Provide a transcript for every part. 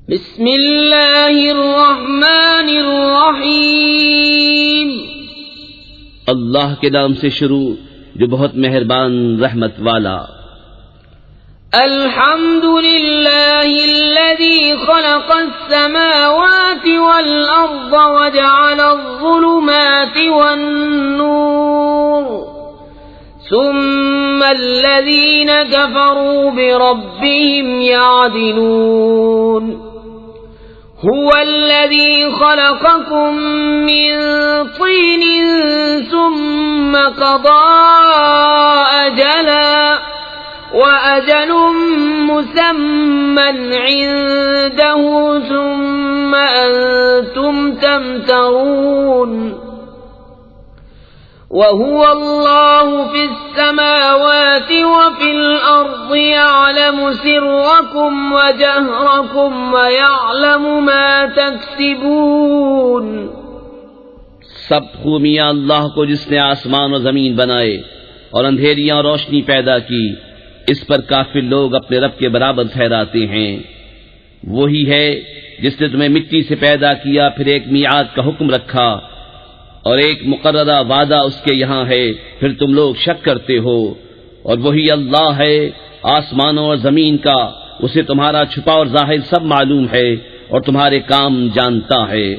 بسم اللہ الرحمن الرحیم، اللہ کے نام سے شروع جو بہت مہربان رحمت والا۔ الحمد للہ الذی خلق السماوات والارض وجعل الظلمات والنور ثم الذین کفروا بربهم یعدلون۔ هو الذي خلقكم من طين ثم قضى أجلا وأجل مسمى عنده ثم أنتم تمترون۔ وهو الله في السماوات وفي الأرض يعلم سركم وجهركم ويعلم ما تكسبون۔ سب خوبیاں اللہ کو جس نے آسمان و زمین بنائے اور اندھیریاں اور روشنی پیدا کی، اس پر کافر لوگ اپنے رب کے برابر ٹھہراتے ہیں۔ وہی ہے جس نے تمہیں مٹی سے پیدا کیا، پھر ایک میعاد کا حکم رکھا اور ایک مقررہ وعدہ اس کے یہاں ہے، پھر تم لوگ شک کرتے ہو۔ اور وہی اللہ ہے آسمانوں اور زمین کا، اسے تمہارا چھپا اور ظاہر سب معلوم ہے اور تمہارے کام جانتا ہے۔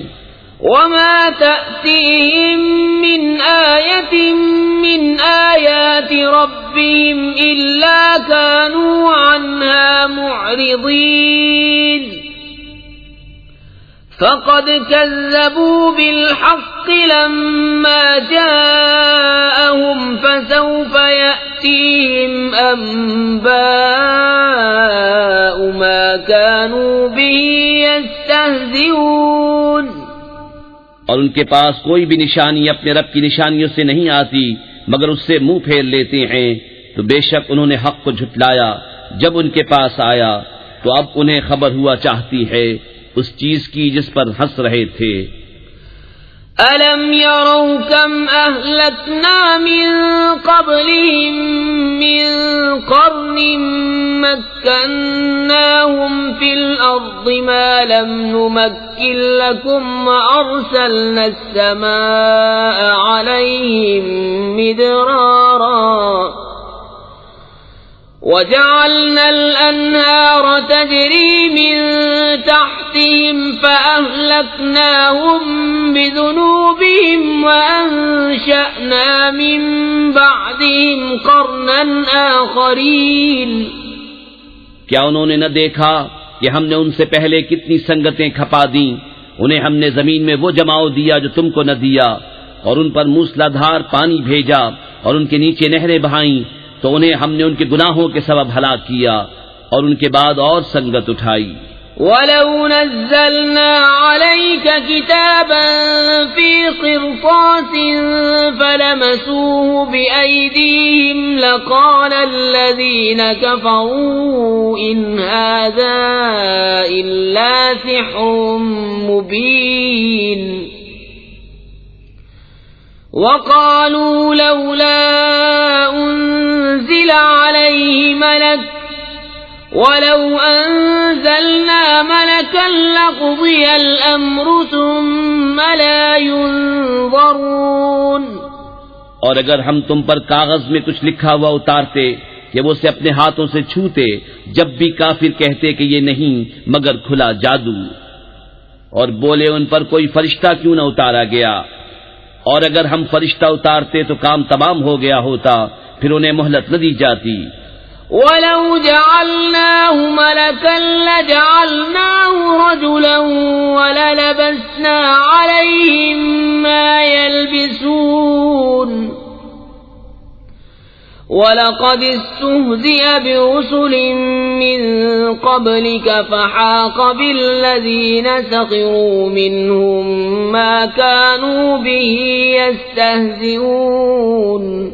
وما تأتيهم من آية من آيات ربهم إلا كانوا عنها معرضين۔ فقد كذبوا بالحق لما جاءهم فسوف يأتيهم أنباء ما كانوا به يستهزئون۔ اور ان کے پاس کوئی بھی نشانی اپنے رب کی نشانیوں سے نہیں آتی مگر اس سے منہ پھیر لیتے ہیں، تو بے شک انہوں نے حق کو جھٹلایا جب ان کے پاس آیا، تو اب انہیں خبر ہوا چاہتی ہے اس چیز کی جس پر ہنس رہے تھے۔ أَلَمْ يَرَوْا كَمْ أَهْلَكْنَا مِنْ قَبْلِهِمْ مِنْ قَرْنٍ مَكَّنَّاهُمْ فِي الْأَرْضِ مَا لَمْ نُمَكِّنْ لَكُمْ وَأَرْسَلْنَا السَّمَاءَ عَلَيْهِمْ مِدْرَارًا وَجَعَلْنَا الْأَنْهَارَ تَجْرِي مِنْ تَحْتِهِمْ فَأَهْلَكْنَاهُمْ بِذُنُوبِهِمْ وَأَنشَأْنَا مِنْ بَعْدِهِمْ قَرْنًا آخَرِينَ۔ کیا انہوں نے نہ دیکھا کہ ہم نے ان سے پہلے کتنی سنگتیں کھپا دیں، انہیں ہم نے زمین میں وہ جماؤ دیا جو تم کو نہ دیا، اور ان پر موسلا دھار پانی بھیجا اور ان کے نیچے نہریں بہائیں، تو انہیں ہم نے ان کے گناہوں کے سبب ہلاک کیا اور ان کے بعد اور سنگت اٹھائی۔ وَلَوْ نَزَّلْنَا عَلَيْكَ كِتَابًا فِي قِرْطَاسٍ فَلَمَسُوهُ بِأَيْدِيهِمْ لَقَالَ الَّذِينَ كَفَرُوا إِنْ هَذَا إِلَّا سِحْرٌ مُبِينٌ۔ وَقَالُوا لَوْلَا أُنزِلَ عَلَيْهِ مَلَكٌ وَلَوْ أَنزَلْنَا مَلَكًا لَقُضِيَ الْأَمْرُ ثُمَّ لَا يُنظَرُونَ۔ اور اگر ہم تم پر کاغذ میں کچھ لکھا ہوا اتارتے کہ وہ اسے اپنے ہاتھوں سے چھوتے، جب بھی کافر کہتے کہ یہ نہیں مگر کھلا جادو، اور بولے ان پر کوئی فرشتہ کیوں نہ اتارا گیا، اور اگر ہم فرشتہ اتارتے تو کام تمام ہو گیا ہوتا، پھر انہیں مہلت نہ دی جاتی۔ وَلَوْ جَعَلْنَاهُ مَلَكًا لَجَعَلْنَاهُ رَجُلًا وَلَلَبَسْنَا عَلَيْهِمْ مَا يَلْبِسُونَ۔ وَلَقَدِ اسْتُهْزِئَ بِرُسُلٍ مِّن قَبْلِكَ فَحَاقَ بِالَّذِينَ سَخِرُوا مِنْهُمْ مَا كَانُوا بِهِ يَسْتَهْزِئُونَ۔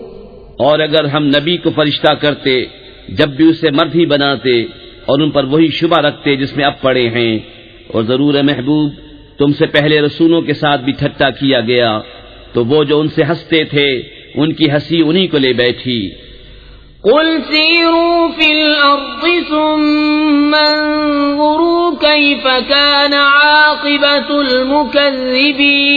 اور اگر ہم نبی کو فرشتہ کرتے جب بھی اسے مرد ہی بناتے اور ان پر وہی شبہ رکھتے جس میں اب پڑے ہیں، اور ضرور محبوب تم سے پہلے رسولوں کے ساتھ بھی ٹھٹا کیا گیا، تو وہ جو ان سے ہنستے تھے ان کی ہنسی انہی کو لے بیٹھی۔ قُلْ سِيرُوا فِي الْأَرْضِ ثُمَّ انظُرُوا كيف كان عاقبة المكذبين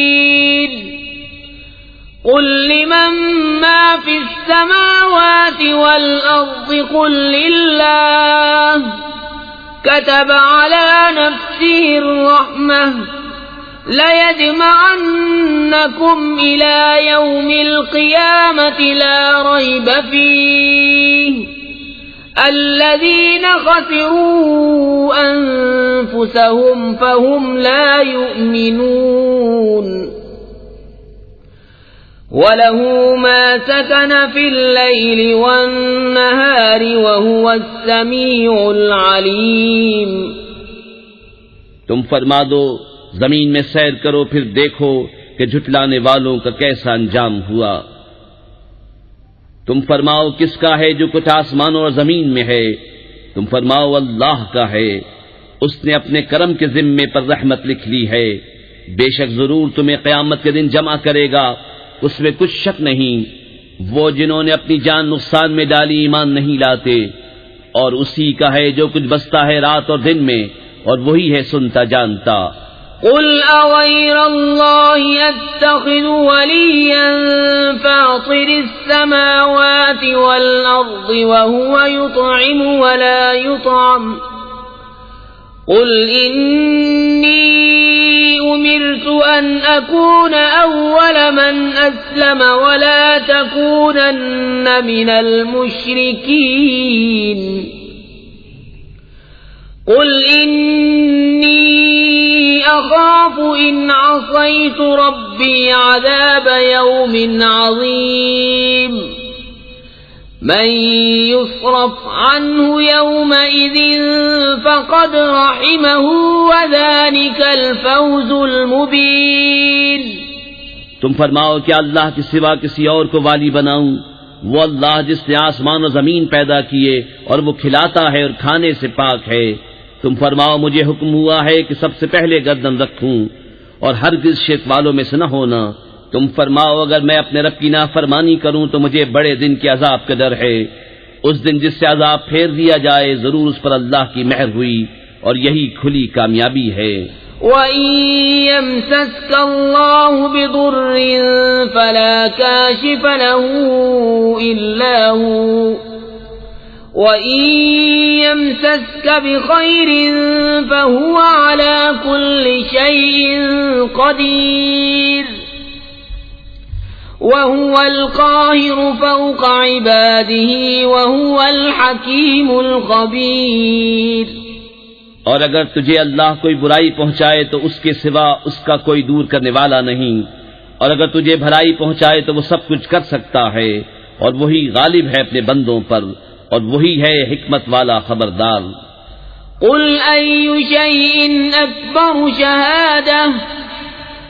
قل لمن ما في السماوات والأرض قل لله كتب على نفسه الرحمة ليجمعنكم إلى يوم القيامة لا ريب فيه الذين خسروا أنفسهم فهم لا يؤمنون وَلَهُ مَا سَكَنَ فِي اللَّيْلِ وَالنَّهَارِ وَهُوَ السَّمِيعُ الْعَلِيمُ تم فرما دو زمین میں سیر کرو پھر دیکھو کہ جھٹلانے والوں کا کیسا انجام ہوا۔ تم فرماؤ کس کا ہے جو کچھ آسمانوں اور زمین میں ہے؟ تم فرماؤ اللہ کا ہے، اس نے اپنے کرم کے ذمے پر رحمت لکھ لی ہے، بے شک ضرور تمہیں قیامت کے دن جمع کرے گا، اس میں کچھ شک نہیں۔ وہ جنہوں نے اپنی جان نقصان میں ڈالی ایمان نہیں لاتے، اور اسی کا ہے جو کچھ بستا ہے رات اور دن میں، اور وہی ہے سنتا جانتا۔ قل أغير الله أتخذ وليا فاطر السماوات والأرض وهو يطعم ولا يطعم قل إني أمرت أن أكون أول من أسلم ولا تكونن من المشركين قل إني أخاف إن عصيت ربي عذاب يوم عظيم من يصرف عنه يومئذ فقد رحمه وذلك الفوز المبين۔ تم فرماؤ کیا اللہ کے سوا کسی اور کو والی بناؤں؟ وہ اللہ جس نے آسمان و زمین پیدا کیے اور وہ کھلاتا ہے اور کھانے سے پاک ہے۔ تم فرماؤ مجھے حکم ہوا ہے کہ سب سے پہلے گردن رکھوں اور ہرگز شرک والوں میں سے نہ ہونا۔ تم فرماؤ اگر میں اپنے رب کی نافرمانی کروں تو مجھے بڑے دن کے عذاب کا ڈر ہے، اس دن جس سے عذاب پھیر دیا جائے، ضرور اس پر اللہ کی مہر ہوئی اور یہی کھلی کامیابی ہے۔ وَإِن يَمْسَسْكَ اللَّهُ بِضُرٍّ فَلَا كَاشِفَ لَهُ إِلَّا هُوَ وَإِن يَمْسَسْكَ بِخَيْرٍ فَهُوَ عَلَى كُلِّ شَيْءٍ قَدِيرٌ وَهُوَ الْقَاهِرُ فَوْقَ عِبَادِهِ وَهُوَ الْحَكِيمُ الْخَبِيرُ۔ اور اگر تجھے اللہ کوئی برائی پہنچائے تو اس کے سوا اس کا کوئی دور کرنے والا نہیں، اور اگر تجھے بھلائی پہنچائے تو وہ سب کچھ کر سکتا ہے، اور وہی غالب ہے اپنے بندوں پر، اور وہی ہے حکمت والا خبردار۔ قل أي شيء أكبر شهادة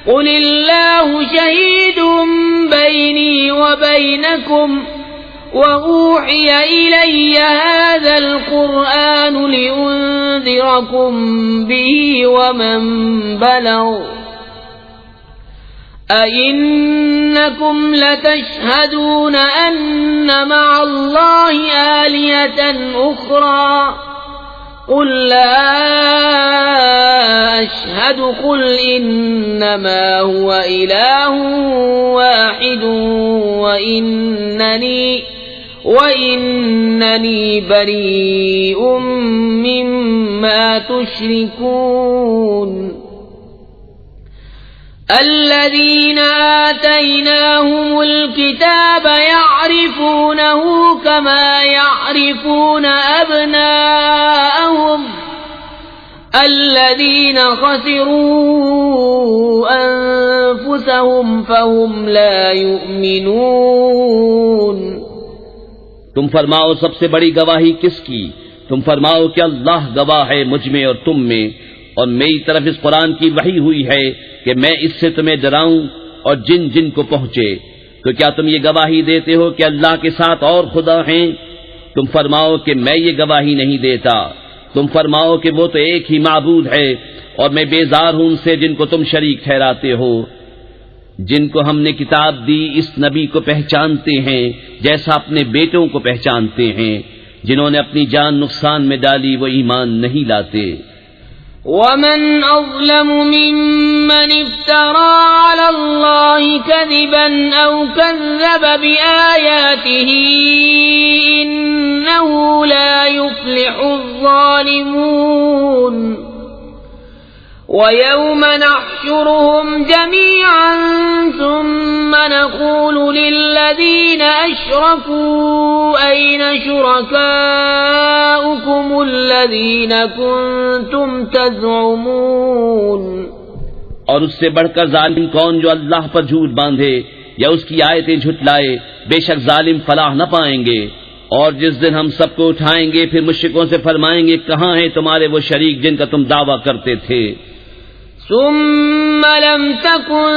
قل الله شهيد بيني وبينكم وأوحي إلي هذا القرآن لأنذركم به ومن بلغ أئنكم لتشهدون أن مع الله آلهة أخرى قل لا أشهد قل إنما هو إله واحد وإنني بريء مما تشركون۔ الذين آتيناهم الكتاب يعرفونه كما يعرفون أبناءهم الذين خسروا أنفسهم فهم لا يؤمنون۔ تم فرماؤ سب سے بڑی گواہی کس کی؟ تم فرماؤ کہ اللہ گواہ ہے مجھ میں اور تم میں، اور میری طرف اس قرآن کی وحی ہوئی ہے کہ میں اس سے تمہیں ڈراؤں اور جن جن کو پہنچے۔ تو کیا تم یہ گواہی دیتے ہو کہ اللہ کے ساتھ اور خدا ہیں؟ تم فرماؤ کہ میں یہ گواہی نہیں دیتا۔ تم فرماؤ کہ وہ تو ایک ہی معبود ہے، اور میں بیزار ہوں ان سے جن کو تم شریک ٹھہراتے ہو۔ جن کو ہم نے کتاب دی اس نبی کو پہچانتے ہیں جیسا اپنے بیٹوں کو پہچانتے ہیں، جنہوں نے اپنی جان نقصان میں ڈالی وہ ایمان نہیں لاتے۔ ومن أظلم ممن افترى على الله كذبا أو كذب بآياته إنه لا يفلح الظالمون ويوم نحشرهم جميعا ثم نقول للذين أشركوا أين شركاؤكم الذين كنتم تزعمون اور اس سے بڑھ کر ظالم کون جو اللہ پر جھوٹ باندھے یا اس کی آیتیں جھٹلائے، بے شک ظالم فلاح نہ پائیں گے۔ اور جس دن ہم سب کو اٹھائیں گے پھر مشرکوں سے فرمائیں گے کہاں ہیں تمہارے وہ شریک جن کا تم دعویٰ کرتے تھے؟ ثم لم تكن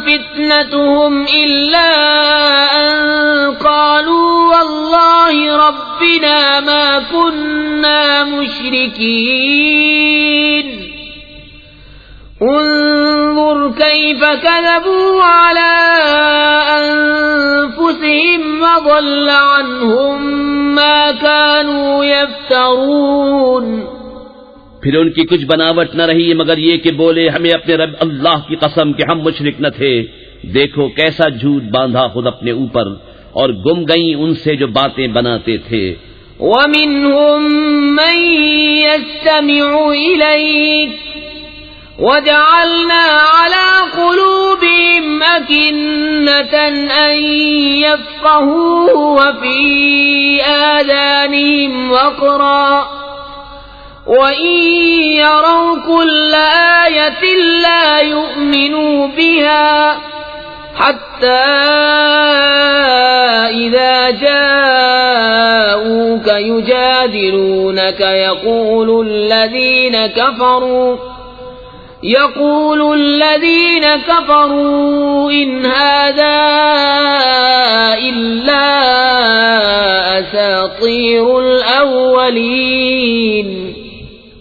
فتنتهم إلا أن قالوا والله ربنا ما كنا مشركين انظر كيف كذبوا على أنفسهم وضل عنهم ما كانوا يفترون۔ پھر ان کی کچھ بناوٹ نہ رہی مگر یہ کہ بولے ہمیں اپنے رب اللہ کی قسم کہ ہم مشرک نہ تھے۔ دیکھو کیسا جھوٹ باندھا خود اپنے اوپر، اور گم گئیں ان سے جو باتیں بناتے تھے۔ وَمِنْهُمْ مَنْ يَسْتَمِعُ إِلَيْكَ وَجَعَلْنَا عَلَى قُلُوبِهِمْ أَكِنَّةً أَنْ يَفْقَهُوهُ وَفِي آذَانِهِمْ وَقْرًا وَإِن يَرَوْا كُلَّ آيَةٍ لَا يُؤْمِنُوا بِهَا حَتَّى إِذَا جَاءُوكَ يُجَادِلُونَكَ يقول الذين كفروا إن هذا إلا أساطير الأولين۔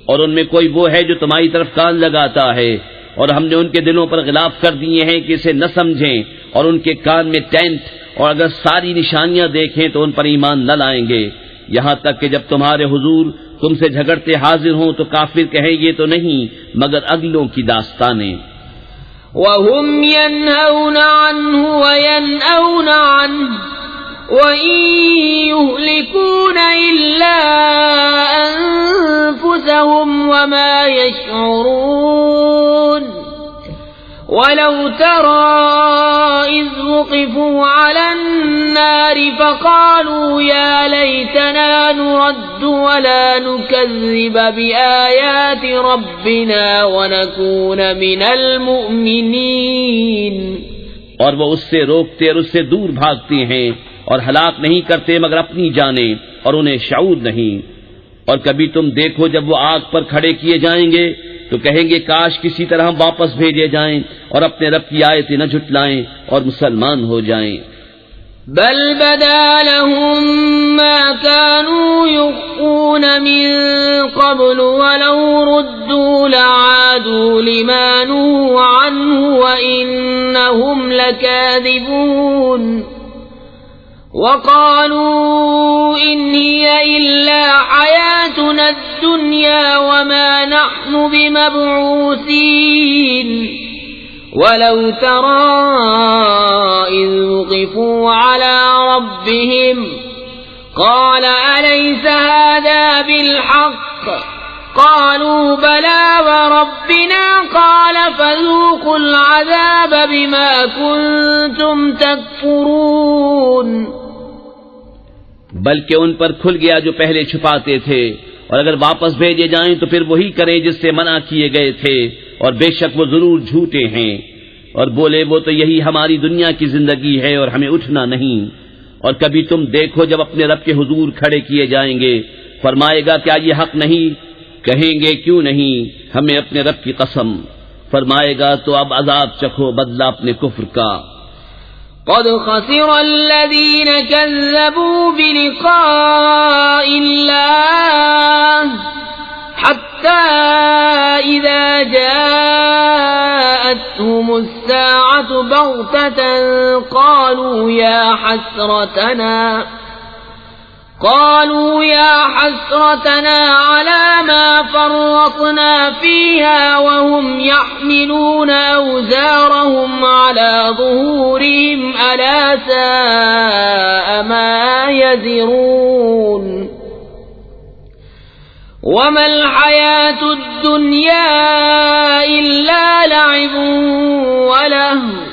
اور ان میں کوئی وہ ہے جو تمہاری طرف کان لگاتا ہے، اور ہم نے ان کے دلوں پر غلاف کر دیے ہیں کہ اسے نہ سمجھیں، اور ان کے کان میں ٹینٹ، اور اگر ساری نشانیاں دیکھیں تو ان پر ایمان نہ لائیں گے، یہاں تک کہ جب تمہارے حضور تم سے جھگڑتے حاضر ہوں تو کافر کہیں یہ تو نہیں مگر اگلوں کی داستانیں۔ وَهُمْ يَنْهَوْنَ عَنْهُ وَيَنْأَوْنَ عَنْهُ وَإِن يُهْلِكُونَ إِلَّا أَنفُسَهُمْ وَمَا يَشْعُرُونَ وَلَوْ تَرَى إِذْ وُقِفُوا عَلَى النَّارِ فَقَالُوا يَا لَيْتَنَا نُرَدُّ وَلَا نُكَذِّبَ بِآيَاتِ رَبِّنَا وَنَكُونَ مِنَ الْمُؤْمِنِينَ۔ اور وہ اس سے روکتے اور اس سے دور بھاگتے ہیں اور ہلاک نہیں کرتے مگر اپنی جانیں، اور انہیں شعور نہیں۔ اور کبھی تم دیکھو جب وہ آگ پر کھڑے کیے جائیں گے تو کہیں گے کاش کسی طرح ہم واپس بھیجے جائیں اور اپنے رب کی آیتیں نہ جھٹلائیں اور مسلمان ہو جائیں۔ بل بدا لهم ما كانوا يخفون من قبل ولو ردوا لعادوا لما نهوا عنه وإنهم لكاذبون وقالوا إن هي إلا حياتنا الدنيا وما نحن بمبعوثين ولو ترى إذ وقفوا على ربهم قال أليس هذا بالحق قالوا بلى وربنا قال فذوقوا العذاب بما كنتم تكفرون۔ بلکہ ان پر کھل گیا جو پہلے چھپاتے تھے، اور اگر واپس بھیجے جائیں تو پھر وہی کریں جس سے منع کیے گئے تھے، اور بے شک وہ ضرور جھوٹے ہیں۔ اور بولے وہ تو یہی ہماری دنیا کی زندگی ہے اور ہمیں اٹھنا نہیں۔ اور کبھی تم دیکھو جب اپنے رب کے حضور کھڑے کیے جائیں گے، فرمائے گا کیا یہ حق نہیں؟ کہیں گے کیوں نہیں، ہمیں اپنے رب کی قسم۔ فرمائے گا تو اب عذاب چکھو بدلہ اپنے کفر کا۔ قد خسر الذين كذبوا بلقاء الله حتى إذا جاءتهم الساعة بغتة قالوا قالوا يا حسرتنا على ما فرطنا فيها وهم يحملون أوزارهم على ظهورهم ألا ساء ما يزرون وما الحياة الدنيا إلا لعب ولهو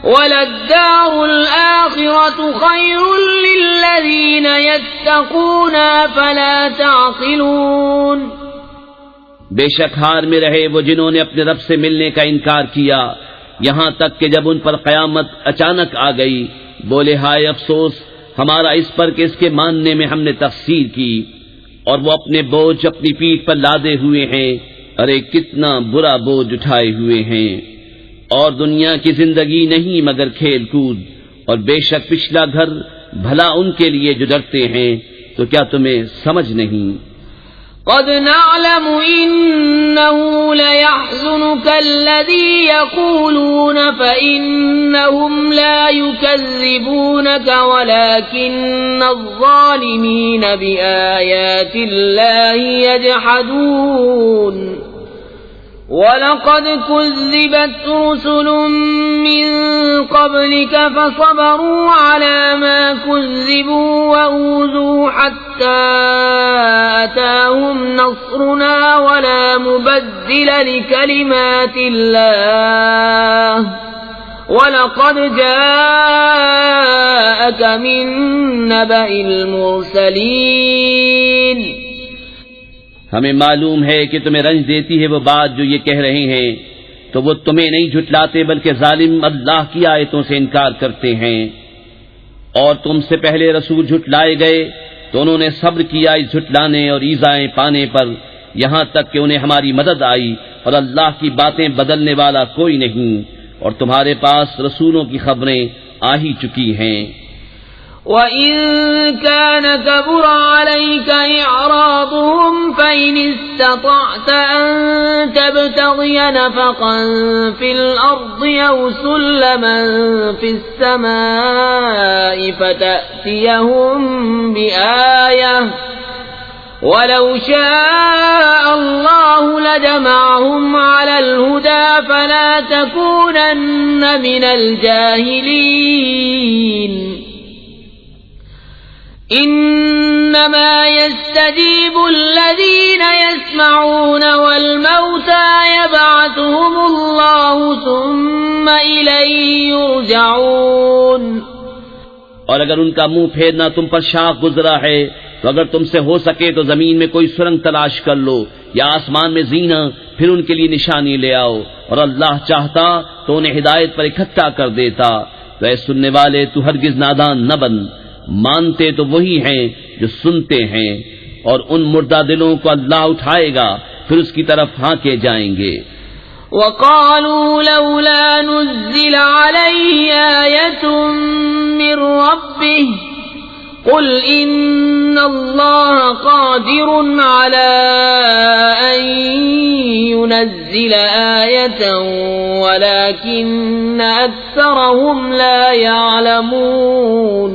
وَلَلدَّارُ الْآخِرَةُ خَيْرٌ لِّلَّذِينَ يَتَّقُونَ أَفَلَا تَعْقِلُونَ بے شک ہار میں رہے وہ جنہوں نے اپنے رب سے ملنے کا انکار کیا، یہاں تک کہ جب ان پر قیامت اچانک آ گئی بولے ہائے افسوس ہمارا اس پر کہ اس کے ماننے میں ہم نے تقصیر کی، اور وہ اپنے بوجھ اپنی پیٹھ پر لادے ہوئے ہیں، ارے کتنا برا بوجھ اٹھائے ہوئے ہیں۔ اور دنیا کی زندگی نہیں مگر کھیل کود، اور بے شک پچھلا گھر بھلا ان کے لیے جو ڈرتے ہیں، تو کیا تمہیں سمجھ نہیں؟ قد نعلم إنه ليحزنك الذي يقولون فإنهم لا يكذبونك ولكن الظالمين بآيات الله يجحدون وَلَقَدْ كُذِّبَتْ رُسُلٌ مِّن قَبْلِكَ فَصَبَرُوا عَلَى مَا كُذِّبُوا وَأُوذُوا حَتَّى أَتَاهُمْ نَصْرُنَا وَلَا مُبَدِّلَ لِكَلِمَاتِ اللَّهِ وَلَقَدْ جَاءَكَ مِن نَّبَإِ الْمُرْسَلِينَ۔ ہمیں معلوم ہے کہ تمہیں رنج دیتی ہے وہ بات جو یہ کہہ رہے ہیں، تو وہ تمہیں نہیں جھٹلاتے بلکہ ظالم اللہ کی آیتوں سے انکار کرتے ہیں، اور تم سے پہلے رسول جھٹلائے گئے تو انہوں نے صبر کیا اس جھٹلانے اور ایذائیں پانے پر، یہاں تک کہ انہیں ہماری مدد آئی، اور اللہ کی باتیں بدلنے والا کوئی نہیں، اور تمہارے پاس رسولوں کی خبریں آ ہی چکی ہیں۔ وَإِن كَانَ كَبُرَ عَلَيْكَ إِعْرَاضُهُمْ فَإِنِ اسْتَطَعْتَ أَن تَبْتَغِيَ نَفَقًا فِي الْأَرْضِ أَوْ سُلَّمًا فِي السَّمَاءِ فَتَأْتِيَهُم بِآيَةٍ وَلَوْ شَاءَ اللَّهُ لَجَمَعَهُمْ عَلَى الْهُدَى فَلَا تَكُونَنَّ مِنَ الْجَاهِلِينَ۔ انما يستجيب الذين يسمعون والموتى يبعثهم الله ثم إليه يرجعون۔ اور اگر ان کا منہ پھیرنا تم پر شاق گزرا ہے تو اگر تم سے ہو سکے تو زمین میں کوئی سرنگ تلاش کر لو یا آسمان میں زینہ، پھر ان کے لیے نشانی لے آؤ، اور اللہ چاہتا تو انہیں ہدایت پر اکٹھا کر دیتا۔ تو اے سننے والے تو ہرگز نادان نہ بن، مانتے تو وہی ہیں جو سنتے ہیں، اور ان مردہ دلوں کو اللہ اٹھائے گا پھر اس کی طرف ہانکے جائیں گے۔ وَقَالُوا لَوْلَا نُزِّلَ عَلَيْهِ آيَةٌ مِّن رَّبِّهِ قُلْ إِنَّ اللَّهَ قَادِرٌ عَلَىٰ أَن يُنَزِّلَ آيَةً وَلَٰكِنَّ أَكْثَرَهُمْ لَا يَعْلَمُونَ۔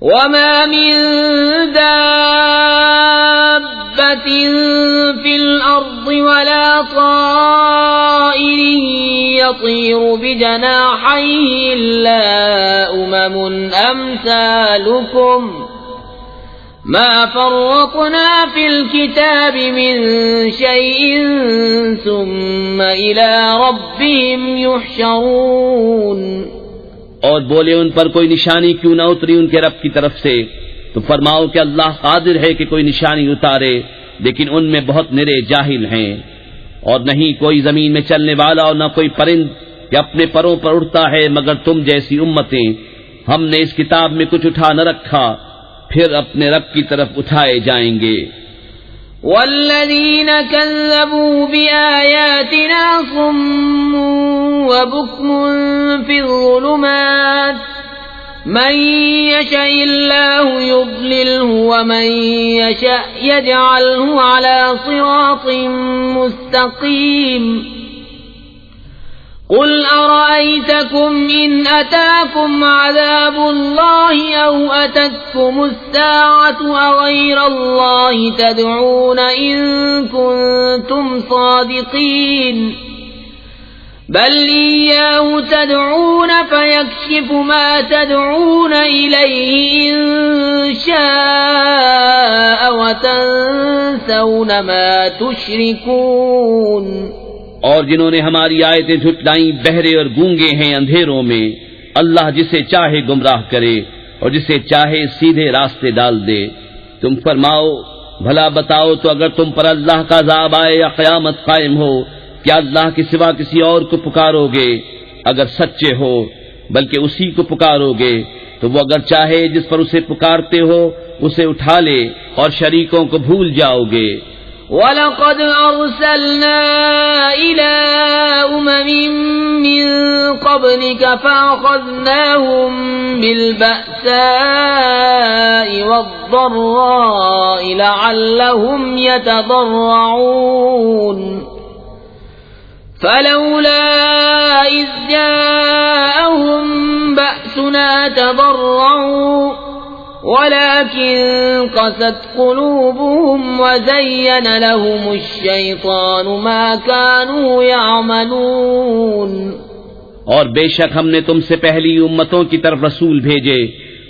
وَمَا مِن دَابَّةٍ فِي الْأَرْضِ وَلَا طَائِرٍ يَطِيرُ بِجَنَاحَيْهِ إِلَّا أُمَمٌ أَمْثَالُكُمْ مَا فَرَّطْنَا فِي الْكِتَابِ مِن شَيْءٍ ثُمَّ إِلَىٰ رَبِّهِمْ يُحْشَرُونَ۔ اور بولے ان پر کوئی نشانی کیوں نہ اتری ان کے رب کی طرف سے، تو فرماؤ کہ اللہ قادر ہے کہ کوئی نشانی اتارے، لیکن ان میں بہت نرے جاہل ہیں۔ اور نہیں کوئی زمین میں چلنے والا اور نہ کوئی پرند کہ اپنے پروں پر اڑتا ہے مگر تم جیسی امتیں، ہم نے اس کتاب میں کچھ اٹھا نہ رکھا، پھر اپنے رب کی طرف اٹھائے جائیں گے۔ والذین کذبوا بآیاتنا صم وبکم فی الظلمات من یشاء اللہ یضللہ ومن یشاء یجعلہ علی صراط مستقیم۔ قل أرأيتكم إن أتاكم عذاب الله أو أتتكم الساعة أغير الله تدعون إن كنتم صادقين بل إياه تدعون فيكشف ما تدعون إليه إن شاء وتنسون ما تشركون. اور جنہوں نے ہماری آیتیں جھٹلائیں بہرے اور گونگے ہیں اندھیروں میں. اللہ جسے چاہے گمراہ کرے اور جسے چاہے سیدھے راستے ڈال دے. تم فرماؤ بھلا بتاؤ تو اگر تم پر اللہ کا عذاب آئے یا قیامت قائم ہو کیا اللہ کے سوا کسی اور کو پکارو گے؟ اگر سچے ہو بلکہ اسی کو پکارو گے تو وہ اگر چاہے جس پر اسے پکارتے ہو اسے اٹھا لے اور شریکوں کو بھول جاؤ گے. وَلَقَدْ أَرْسَلْنَا إِلَىٰ أُمَمٍ مِّن قَبْلِكَ فَأَخَذْنَاهُم بِالْبَأْسَاءِ وَالضَّرَّاءِ لَعَلَّهُمْ يَتَضَرَّعُونَ فَلَوْلَا إِذْ جَاءَهُم بَأْسُنَا تَضَرَّعُوا ولكن قست قلوبهم وزين لهم الشيطان ما كانوا يعملون. اور بے شک ہم نے تم سے پہلی امتوں کی طرف رسول بھیجے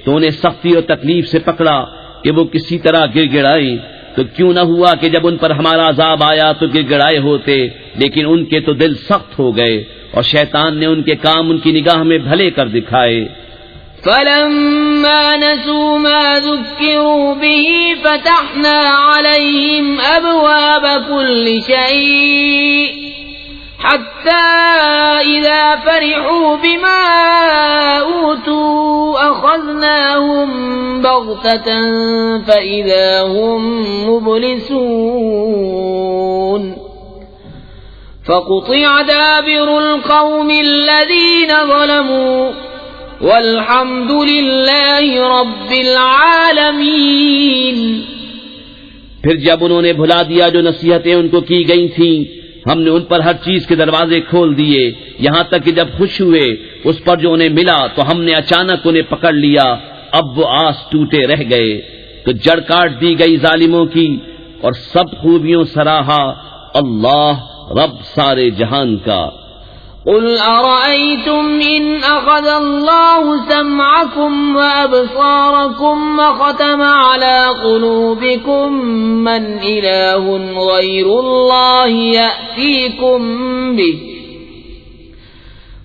تو انہیں سختی اور تکلیف سے پکڑا کہ وہ کسی طرح گر گڑائیں. تو کیوں نہ ہوا کہ جب ان پر ہمارا عذاب آیا تو گر گڑائے ہوتے، لیکن ان کے تو دل سخت ہو گئے اور شیطان نے ان کے کام ان کی نگاہ میں بھلے کر دکھائے. فلما نسوا ما ذكروا به فتحنا عليهم أبواب كل شيء حتى إذا فرحوا بما أوتوا أخذناهم بغتة فإذا هم مبلسون. فقطع دابر القوم الذين ظلموا والحمد للہ رب العالمین. پھر جب انہوں نے بھلا دیا جو نصیحتیں ان کو کی گئی تھیں ہم نے ان پر ہر چیز کے دروازے کھول دیے یہاں تک کہ جب خوش ہوئے اس پر جو انہیں ملا تو ہم نے اچانک انہیں پکڑ لیا. اب وہ آس ٹوٹے رہ گئے تو جڑ کاٹ دی گئی ظالموں کی اور سب خوبیوں سراہا اللہ رب سارے جہان کا. قل أرأيتم إن أخذ الله سمعكم وأبصاركم وختم على قلوبكم من إله غير الله يأتيكم به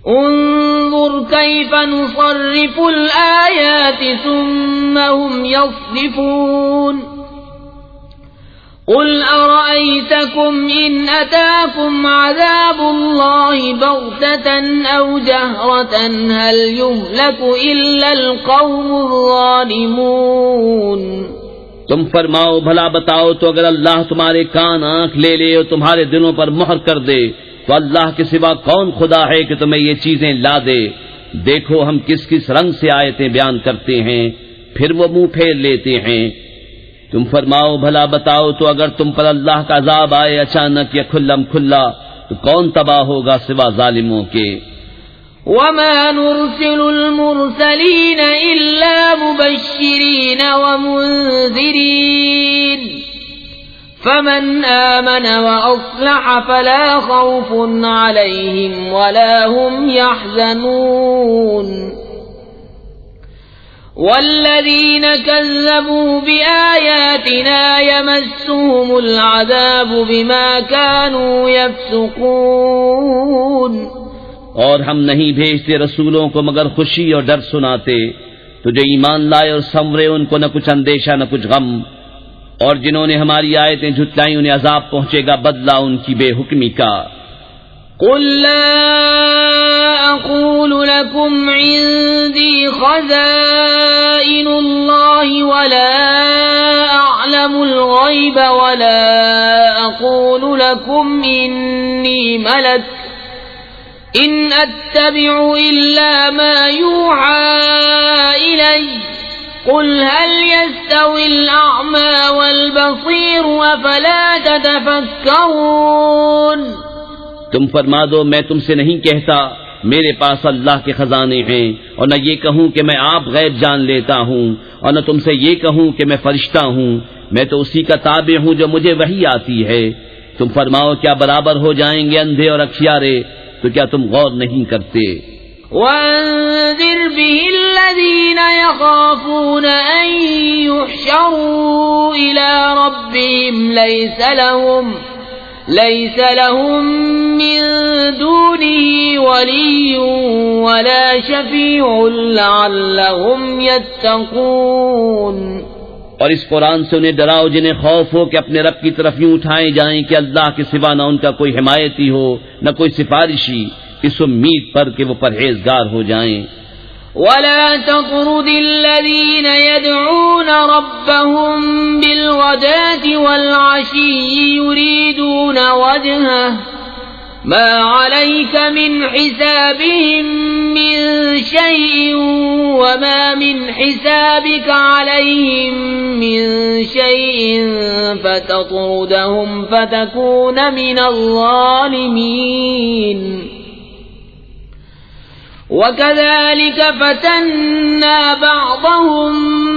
انظر كيف نصرف الآيات ثم هم يصدفون. قل أرأيتكم إن أتاكم عذاب الله بغتة أو جهرة هل يهلك إلا القوم الظالمون. تم فرماؤ بھلا بتاؤ تو اگر اللہ تمہارے کان آنکھ لے لے اور تمہارے دلوں پر مہر کر دے تو اللہ کے سوا کون خدا ہے کہ تمہیں یہ چیزیں لا دے. دیکھو ہم کس کس رنگ سے آیتیں بیان کرتے ہیں پھر وہ منہ پھیر لیتے ہیں. تم فرماؤ بھلا بتاؤ تو اگر تم پر اللہ کا عذاب آئے اچانک یا کھلم کھلا تو کون تباہ ہوگا سوا ظالموں کے. وما نرسل المرسلين إلا مبشرين ومنذرين فمن آمن وأصلح فلا خوف عليهم ولا هم يحزنون. والذين كذبوا بآياتنا يمسهم العذاب بما كانوا يفسقون. اور ہم نہیں بھیجتے رسولوں کو مگر خوشی اور ڈر سناتے تو جو ایمان لائے اور سنورے ان کو نہ کچھ اندیشہ نہ کچھ غم. اور جنہوں نے ہماری آیتیں جھٹلائیں انہیں عذاب پہنچے گا بدلہ ان کی بے حکمی کا. قل لا أقول لكم عندي خزائن الله ولا أعلم الغيب ولا أقول لكم إني ملك إن أتبع إلا ما يوحى إلي قل هل يستوي الأعمى والبصير أفلا تتفكرون. تم فرما دو میں تم سے نہیں کہتا میرے پاس اللہ کے خزانے ہیں، اور نہ یہ کہوں کہ میں آپ غیب جان لیتا ہوں، اور نہ تم سے یہ کہوں کہ میں فرشتہ ہوں، میں تو اسی کا تابع ہوں جو مجھے وحی آتی ہے۔ تم فرماؤ کیا برابر ہو جائیں گے اندھے اور اکھیارے؟ تو کیا تم غور نہیں کرتے؟ وَأَنذِرْ بِهِ الَّذِينَ يَخَافُونَ أَن يُحْشَرُوا إِلَى رَبِّهِمْ لَيْسَ لَهُم مِّن دُونِهِ وَلِيٌّ وَلَا شَفِيعٌ لَعَلَّهُمْ يَتَّقُونَ۔ اور اس قرآن سے انہیں ڈراؤ جنہیں خوف ہو کہ اپنے رب کی طرف یوں اٹھائے جائیں کہ اللہ کے سوا نہ ان کا کوئی حمایتی ہو نہ کوئی سفارشی، اس امید پر کہ وہ پرہیزگار ہو جائیں۔ وَلَا تَطْرُدِ الَّذِينَ يَدْعُونَ رَبَّهُم بِالْغَدَاةِ وَالْعَشِيِّ يُرِيدُونَ وَجْهَهُ مَا عَلَيْكَ مِنْ حِسَابِهِم مِّن شَيْءٍ وَمَا مِنْ حِسَابِكَ عَلَيْهِم مِّن شَيْءٍ فَتَطْرُدَهُمْ فَتَكُونَ مِنَ الظَّالِمِينَ۔ وَكَذَلِكَ فَتَنَّا بَعْضَهُم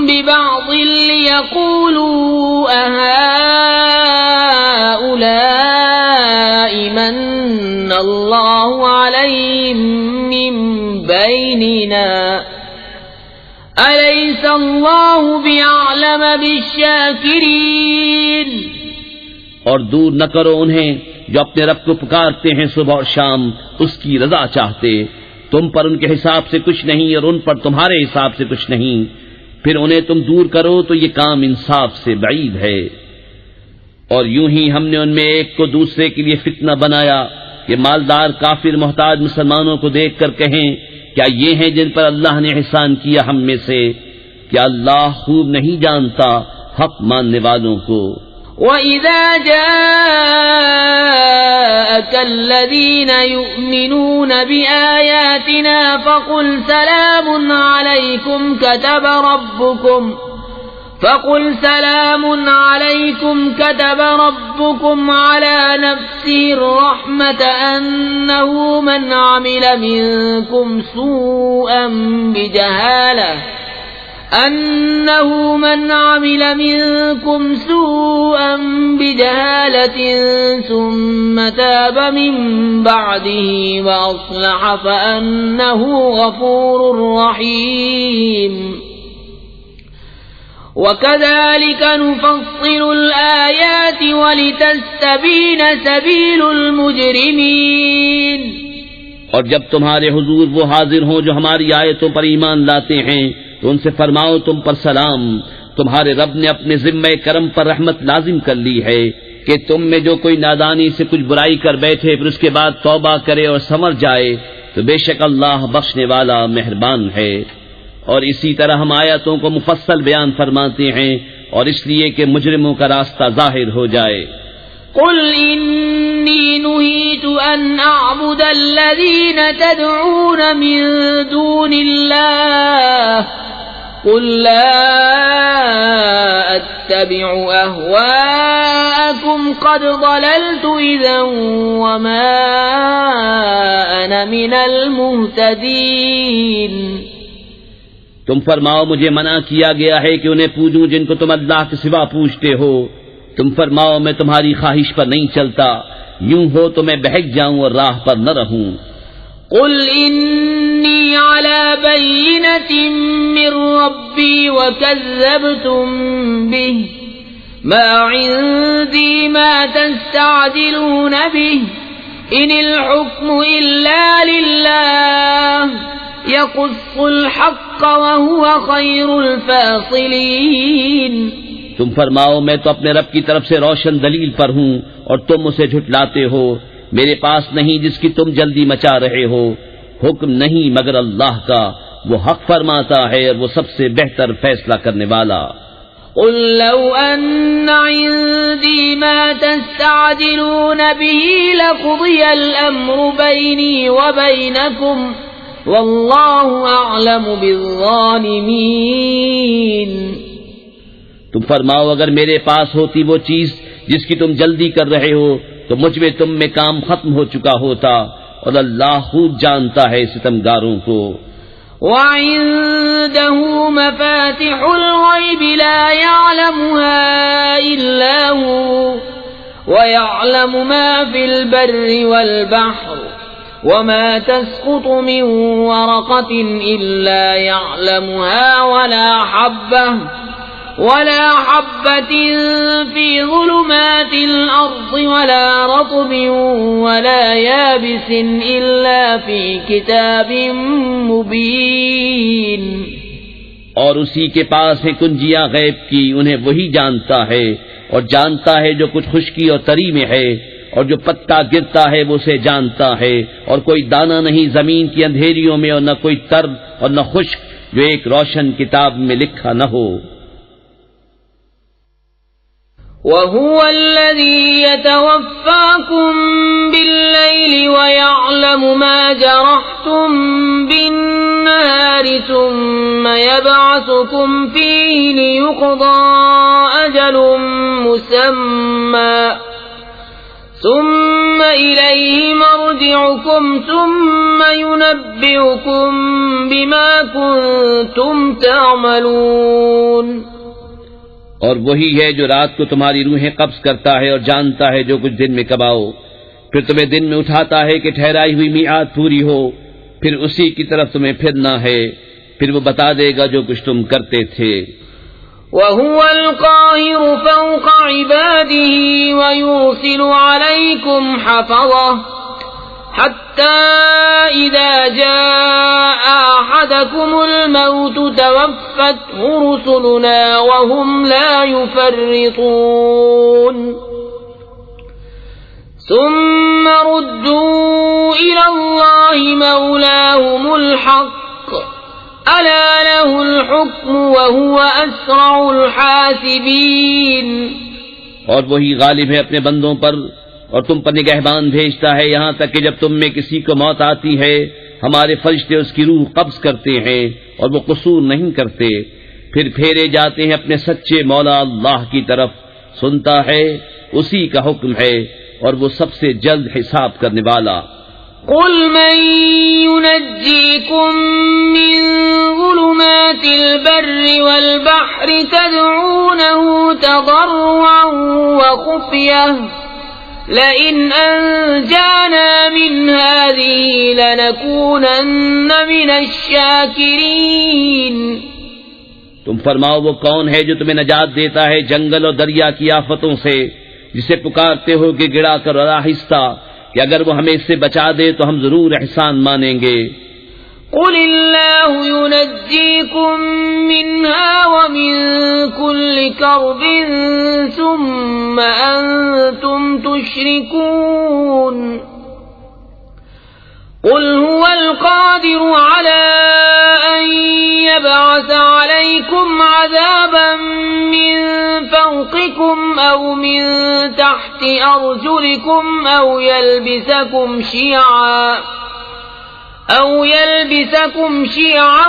بِبَعْضٍ لِيَقُولُوا أَهَٰؤُلَاءِ مَنَّ اللَّهُ عَلَيْهِم مِّن بَيْنِنَا أَلَيْسَ اللَّهُ بِأَعْلَمَ بِالشَّاكِرِينَ۔ اور دور نہ کرو انہیں جو اپنے رب کو پکارتے ہیں صبح اور شام اس کی رضا چاہتے، تم پر ان کے حساب سے کچھ نہیں اور ان پر تمہارے حساب سے کچھ نہیں، پھر انہیں تم دور کرو تو یہ کام انصاف سے بعید ہے۔ اور یوں ہی ہم نے ان میں ایک کو دوسرے کے لیے فتنہ بنایا کہ مالدار کافر محتاج مسلمانوں کو دیکھ کر کہیں کیا یہ ہیں جن پر اللہ نے احسان کیا ہم میں سے؟ کیا اللہ خوب نہیں جانتا حق ماننے والوں کو؟ وَإِذَا جَاءَكَ الَّذِينَ يُؤْمِنُونَ بِآيَاتِنَا فَقُلْ سَلَامٌ عَلَيْكُمْ كَتَبَ رَبُّكُمْ عَلَى نَفْسِهِ الرَّحْمَةَ أَنَّهُ مَنْ عَمِلَ منكم سوءا بجهالة ثم تاب من بعده وأصلح فأنه غفور رحيم۔ وكذلك نفصل الآيات ولتستبين سبيل المجرمين۔ اور جب تمہارے حضور وہ حاضر ہوں جو ہماری آیتوں پر ایمان لاتے ہیں تو ان سے فرماؤ تم پر سلام، تمہارے رب نے اپنے ذمہ کرم پر رحمت لازم کر لی ہے کہ تم میں جو کوئی نادانی سے کچھ برائی کر بیٹھے پھر اس کے بعد توبہ کرے اور سنور جائے تو بے شک اللہ بخشنے والا مہربان ہے۔ اور اسی طرح ہم آیاتوں کو مفصل بیان فرماتے ہیں اور اس لیے کہ مجرموں کا راستہ ظاہر ہو جائے۔ قل انی نہیت ان اعبد الذین تدعون من دون اللہ قل لا اتبع اہواءکم قد ضللت اذا وما انا من المہتدین۔ تم فرماؤ مجھے منع کیا گیا ہے کہ انہیں پوجوں جن کو تم اللہ کے سوا پوجتے ہو۔ تم فرماؤ میں تمہاری خواہش پر نہیں چلتا، یوں ہو تو میں بہک جاؤں اور راہ پر نہ رہوں۔ قل انی علی بینۃ من ربی وکذبتم بہ ما عندی ما تستعجلون بہ ان الحکم الا للہ یقص الحق وهو خیر الفاصلین۔ تم فرماؤ میں تو اپنے رب کی طرف سے روشن دلیل پر ہوں اور تم اسے جھٹلاتے ہو، میرے پاس نہیں جس کی تم جلدی مچا رہے ہو، حکم نہیں مگر اللہ کا، وہ حق فرماتا ہے اور وہ سب سے بہتر فیصلہ کرنے والا۔ قل لو ان عندي ما تستعجلون به لقضي الامر بيني وبينكم والله اعلم بالظالمين۔ تم فرماؤ اگر میرے پاس ہوتی وہ چیز جس کی تم جلدی کر رہے ہو تو مجھ میں تم میں کام ختم ہو چکا ہوتا، اور اللہ خوب جانتا ہے ستمگاروں کو۔ وعنده مفاتح الغيب لا يعلمها إلا هو ويعلم ما في البر والبحر وما تسقط من ورقة إلا يعلمها ولا حبة في ظلمات الأرض ولا رطب ولا يابس إلا في كتاب مبين۔ اور اسی کے پاس ہے کنجیاں غیب کی، انہیں وہی جانتا ہے، اور جانتا ہے جو کچھ خشکی اور تری میں ہے، اور جو پتا گرتا ہے وہ اسے جانتا ہے، اور کوئی دانہ نہیں زمین کی اندھیریوں میں، اور نہ کوئی تر اور نہ خشک جو ایک روشن کتاب میں لکھا نہ ہو۔ وَهُوَ الَّذِي يَتَوَفَّاكُم بِاللَّيْلِ وَيَعْلَمُ مَا جَرَحْتُم بِالنَّهَارِ ثُمَّ يَبْعَثُكُمْ فِيهِ لِيُقْضَىٰ أَجَلٌ مُّسَمًّى ثُمَّ إِلَيْهِ مَرْجِعُكُمْ ثُمَّ يُنَبِّئُكُم بِمَا كُنتُمْ تَعْمَلُونَ۔ اور وہی ہے جو رات کو تمہاری روحیں قبض کرتا ہے اور جانتا ہے جو کچھ دن میں کماؤ، پھر تمہیں دن میں اٹھاتا ہے کہ ٹھہرائی ہوئی میعاد پوری ہو، پھر اسی کی طرف تمہیں پھرنا ہے، پھر وہ بتا دے گا جو کچھ تم کرتے تھے۔ وَهُوَ الْقَاهِرُ فَوْقَ عِبَادِهِ وَيُرْسِلُ عَلَيْكُمْ حَفَظَةً حَتَّى إِذَا جَاءَ أَحَدَكُمُ الْمَوْتُ تَوَفَّتْهُ رُسُلُنَا وَهُمْ لَا يُفَرِّطُونَ ثُمَّ رُدُّوا إِلَى اللَّهِ مَوْلَاهُمُ الْحَقِّ أَلَا لَهُ الْحُكْمُ وَهُوَ أَسْرَعُ الْحَاسِبِينَ۔ اور وہی غالب ہے اپنے بندوں پر، اور تم پر نگہبان بھیجتا ہے، یہاں تک کہ جب تم میں کسی کو موت آتی ہے ہمارے فرشتے اس کی روح قبض کرتے ہیں اور وہ قصور نہیں کرتے، پھر پھیرے جاتے ہیں اپنے سچے مولا اللہ کی طرف، سنتا ہے اسی کا حکم ہے اور وہ سب سے جلد حساب کرنے والا۔ قُلْ مَن يُنَجِّيكُم مِّن ظُلُمَاتِ الْبَرِّ وَالْبَحْرِ تَدْعُونَهُ تَضَرُّعًا وَخُفْيَةً لَئِنْ أَنجَانَا مِنْ هَٰذِهِ لَنَكُونَنَّ مِنَ الشَّاكِرِينَ۔ تم فرماؤ وہ کون ہے جو تمہیں نجات دیتا ہے جنگل اور دریا کی آفتوں سے، جسے پکارتے ہو کہ گڑا کر اور آہستہ، کہ اگر وہ ہمیں اس سے بچا دے تو ہم ضرور احسان مانیں گے۔ قُلِ اللَّهُ يُنَجِّيكُم مِّنْهَا وَمِن كُلِّ كَرْبٍ ثُمَّ أَنتُمْ تُشْرِكُونَ قُلْ هُوَ الْقَادِرُ عَلَىٰ أَن يَبْعَثَ عَلَيْكُمْ عَذَابًا مِّن فَوْقِكُمْ أَوْ مِن تَحْتِ أَرْجُلِكُمْ أَوْ يَلْبِسَكُمْ شِيَعًا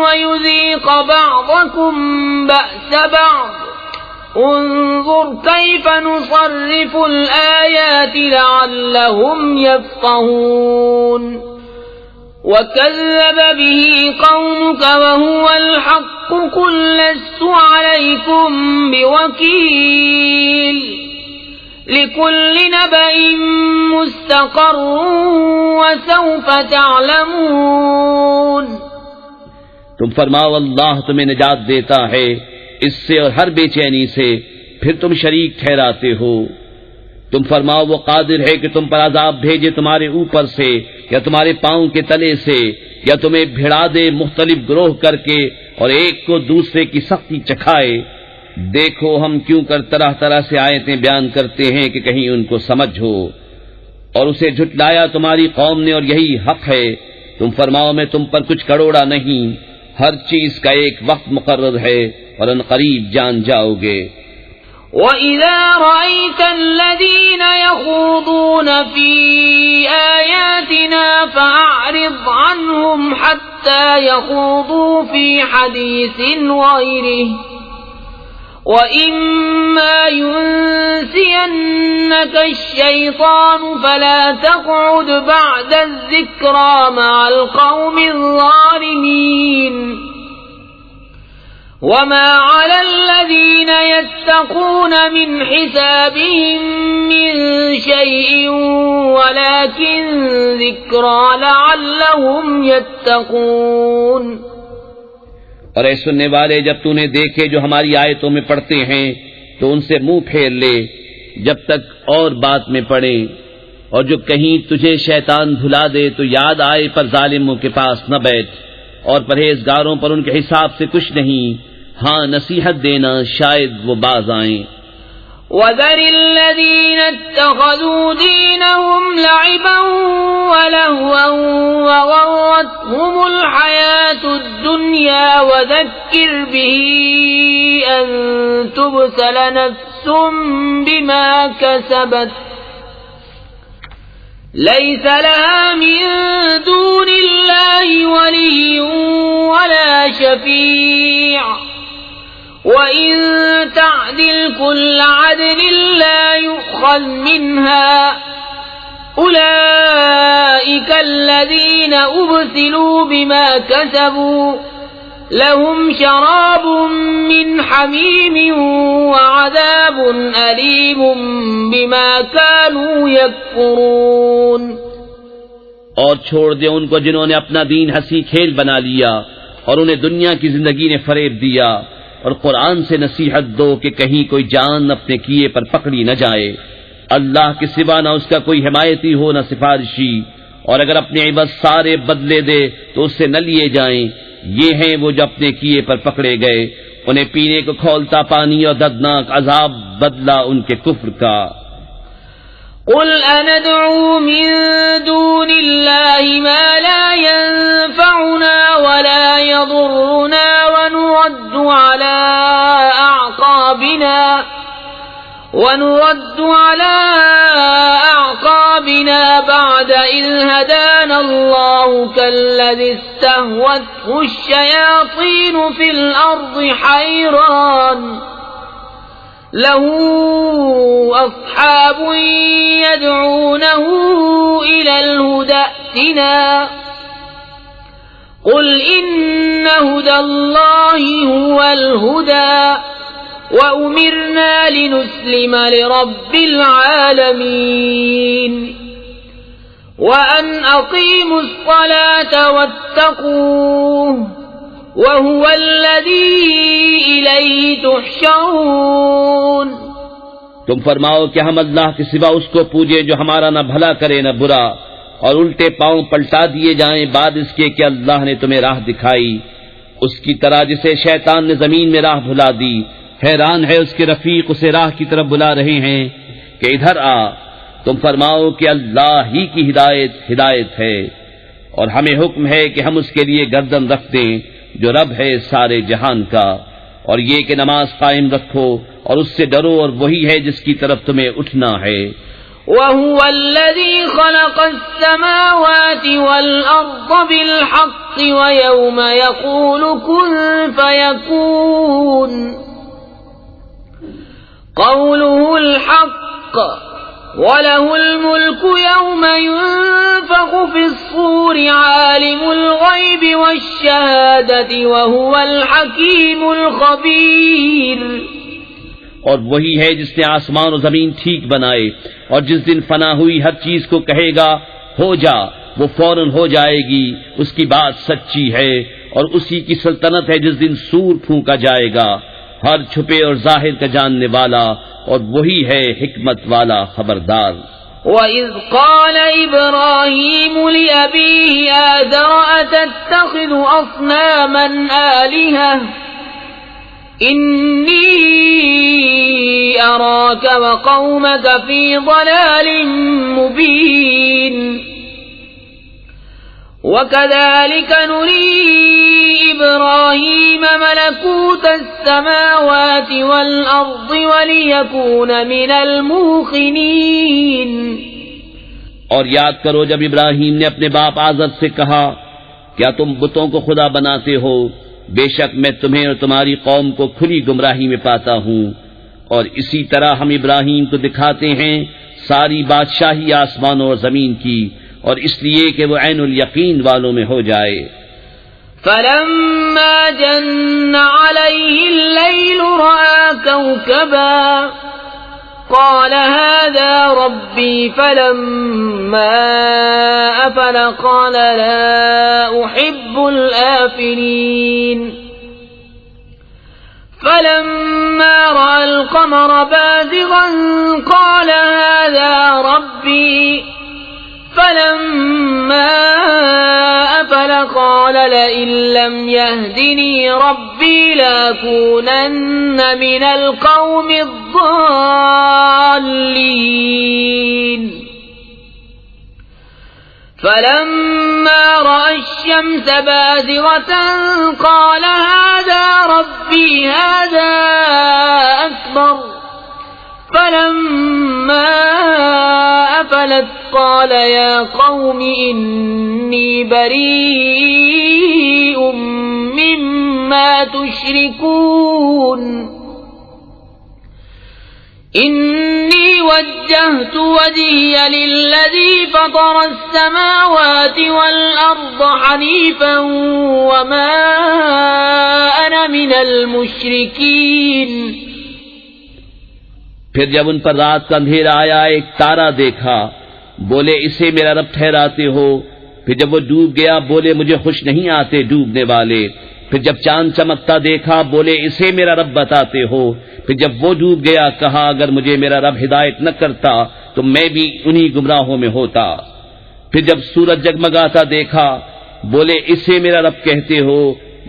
وَيُذِيقَ بَعْضَكُمْ بَأْسَ بَعْضٍ انظُرْ كَيْفَ نُصَرِّفُ الْآيَاتِ لَعَلَّهُمْ يَفْقَهُونَ وَكَذَّبَ بِهِ قَوْمُكَ وَهُوَ الْحَقُّ قُل لَّسْتُ عَلَيْكُمْ بِوَكِيلٍ لِكُلِّ نَبَإٍ مُّسْتَقَرٌّ وَسَوْفَ تَعْلَمُونَ۔ تم فرماؤ اللہ تمہیں نجات دیتا ہے اس سے اور ہر بے چینی سے، پھر تم شریک ٹھہراتے ہو۔ تم فرماؤ وہ قادر ہے کہ تم پر عذاب بھیجے تمہارے اوپر سے یا تمہارے پاؤں کے تلے سے، یا تمہیں بھڑا دے مختلف گروہ کر کے اور ایک کو دوسرے کی سختی چکھائے۔ دیکھو ہم کیوں کر طرح طرح سے آیتیں بیان کرتے ہیں کہ کہیں ان کو سمجھو، اور اسے جھٹلایا تمہاری قوم نے اور یہی حق ہے۔ تم فرماؤ میں تم پر کچھ کروڑا نہیں، ہر چیز کا ایک وقت مقرر ہے اور ان قریب جان جاؤ گے۔ وَإِذَا رَأَيْتَ الَّذِينَ يَخُوضُونَ فِي آيَاتِنَا فَأَعْرِضْ عَنْهُمْ حَتَّى يَخُوضُوا فِي حَدِيثٍ غَيْرِهِ وَإِمَّا يُنسِيَنَّكَ لك الشيطان فلا تقعد بعد الذكرى مع القوم الظالمين وما على الذين يتقون من حسابهم من شيء ولكن ذكرى لعلهم يتقون۔ اور اے سننے والے، جب تو نے دیکھے جو ہماری آیتوں میں پڑھتے ہیں تو ان سے منہ پھیر لے جب تک اور بات میں پڑھیں، اور جو کہیں تجھے شیطان بھلا دے تو یاد آئے پر ظالموں کے پاس نہ بیٹھ، اور پرہیزگاروں پر ان کے حساب سے کچھ نہیں، ہاں نصیحت دینا شاید وہ باز آئیں۔ وَذَرِ الَّذِينَ اتَّخَذُوا دِينَهُمْ لَعِبًا وَلَهْوًا وَغَرَّتْهُمُ الْحَيَاةُ الدُّنْيَا وَذَكِّرْ بِهِ أَن تُبْسَلَ نَفْسٌ بِمَا كَسَبَتْ لَيْسَ لَهَا مِن دُونِ اللَّهِ وَلِيٌّ وَلَا شَفِيعٌ وَإِن تَعْدِلْ كُلَّ عَدْلٍ لَّا يُؤْخَذْ مِنْهَا أُولَئِكَ الَّذِينَ أُبْسِلُوا بِمَا كَسَبُوا لَهُمْ شَرَابٌ مِّنْ حَمِيمٍ وَعَذَابٌ أَلِيمٌ بِمَا كَانُوا يَكْفُرُونَ۔ اور چھوڑ دے ان کو جنہوں نے اپنا دین ہنسی کھیل بنا لیا اور انہیں دنیا کی زندگی نے فریب دیا، اور قرآن سے نصیحت دو کہ کہیں کوئی جان اپنے کیے پر پکڑی نہ جائے، اللہ کے سوا نہ اس کا کوئی حمایتی ہو نہ سفارشی، اور اگر اپنے عوض سارے بدلے دے تو اس سے نہ لیے جائیں۔ یہ ہیں وہ جو اپنے کیے پر پکڑے گئے، انہیں پینے کو کھولتا پانی اور دردناک عذاب بدلہ ان کے کفر کا۔ قل أندعو من دون الله ما لا ينفعنا ولا يضرنا ونرد على أعقابنا بعد إذ هدانا الله كالذي استهوته الشياطين في الأرض حيران له أصحاب يدعونه إلى الهدى ائتنا قل إن هدى الله هو الهدى وأمرنا لنسلم لرب العالمين وأن أقيموا الصلاة واتقوه وَهُوَ الَّذِي إِلَيْهِ تُحْشَرُونَ۔ تم فرماؤ کہ ہم اللہ کے سوا اس کو پوجے جو ہمارا نہ بھلا کرے نہ برا، اور الٹے پاؤں پلٹا دیے جائیں بعد اس کے کہ اللہ نے تمہیں راہ دکھائی، اس کی طرح جسے شیطان نے زمین میں راہ بھلا دی، حیران ہے اس کے رفیق اسے راہ کی طرف بلا رہے ہیں کہ ادھر آ۔ تم فرماؤ کہ اللہ ہی کی ہدایت ہے، اور ہمیں حکم ہے کہ ہم اس کے لیے گردن رکھ دیں جو رب ہے سارے جہان کا، اور یہ کہ نماز قائم رکھو اور اس سے ڈرو، اور وہی ہے جس کی طرف تمہیں اٹھنا ہے۔ وَهُوَ الَّذِي خَلَقَ السَّمَاوَاتِ وَالْأَرْضَ بِالْحَقِّ وَيَوْمَ يَقُولُ كُن فَيَكُونُ قَوْلُهُ الْحَقُّ وَلَهُ الْمُلْكُ يَوْمَ يُنفَخُ فِي الصُّورِ عَالِمُ الْغَيْبِ وَالشَّهَادَةِ وَهُوَ الْحَكِيمُ الْخَبِيرُ۔ اور وہی ہے جس نے آسمان و زمین ٹھیک بنائے، اور جس دن فنا ہوئی ہر چیز کو کہے گا ہو جا، وہ فوراً ہو جائے گی، اس کی بات سچی ہے، اور اسی کی سلطنت ہے جس دن سور پھونکا جائے گا، ہر چھپے اور ظاہر کا جاننے والا، اور وہی ہے حکمت والا خبردار۔ وَإِذْ قَالَ إِبْرَاهِيمُ لِأَبِيهِ آزَرَ أَتَتَّخِذُ أَصْنَامًا آلِهَةً إِنِّي أَرَاكَ وَقَوْمَكَ فِي ضَلَالٍ مُبِينٍ وَكَذَلِكَ نُرِي إِبْرَاهِيمَ مَلَكُوتَ السَّمَاوَاتِ وَالْأَرْضِ وَلِيَكُونَ مِنَ الْمُوقِنِينَ۔ اور یاد کرو جب ابراہیم نے اپنے باپ آزر سے کہا کیا تم بتوں کو خدا بناتے ہو، بے شک میں تمہیں اور تمہاری قوم کو کھلی گمراہی میں پاتا ہوں، اور اسی طرح ہم ابراہیم کو دکھاتے ہیں ساری بادشاہی آسمانوں اور زمین کی، اور اس لیے کہ وہ عین الیقین والوں میں ہو جائے۔ فلما جن عليه الليل رأى كوكبا قال هذا ربي فلما أفل قال لا أحب الآفلين فلما رأى القمر بازغا قال هذا ربي فلما أفل قال لئن لم يهدني ربي لأكونن من القوم الضالين فلما رأى الشمس بازغة قال هذا ربي هذا أكبر فلما أفلت قال يا قوم إني بريء مما تشركون إني وجهت وجهي للذي فطر السماوات والأرض حنيفا وما أنا من المشركين۔ پھر جب ان پر رات کا اندھیرا آیا ایک تارا دیکھا، بولے اسے میرا رب ٹھہراتے ہو۔ پھر جب وہ ڈوب گیا بولے مجھے خوش نہیں آتے ڈوبنے والے۔ پھر جب چاند چمکتا دیکھا بولے اسے میرا رب بتاتے ہو۔ پھر جب وہ ڈوب گیا کہا اگر مجھے میرا رب ہدایت نہ کرتا تو میں بھی انہی گمراہوں میں ہوتا۔ پھر جب سورج جگمگاتا دیکھا بولے اسے میرا رب کہتے ہو،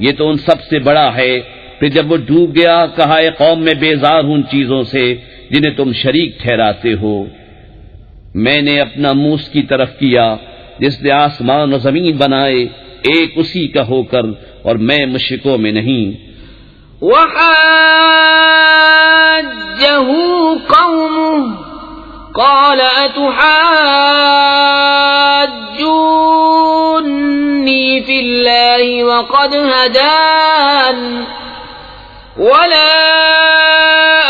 یہ تو ان سب سے بڑا ہے۔ پھر جب وہ ڈوب گیا کہا اے قوم میں بیزار ہوں ان چیزوں سے جنہیں تم شریک ٹھہراتے ہو۔ میں نے اپنا منہ اس کی طرف کیا جس نے آسمان و زمین بنائے ایک اسی کا ہو کر، اور میں مشرکوں میں نہیں۔ وحاجه قومه قال أتحاجوني في الله وقد هدان ولا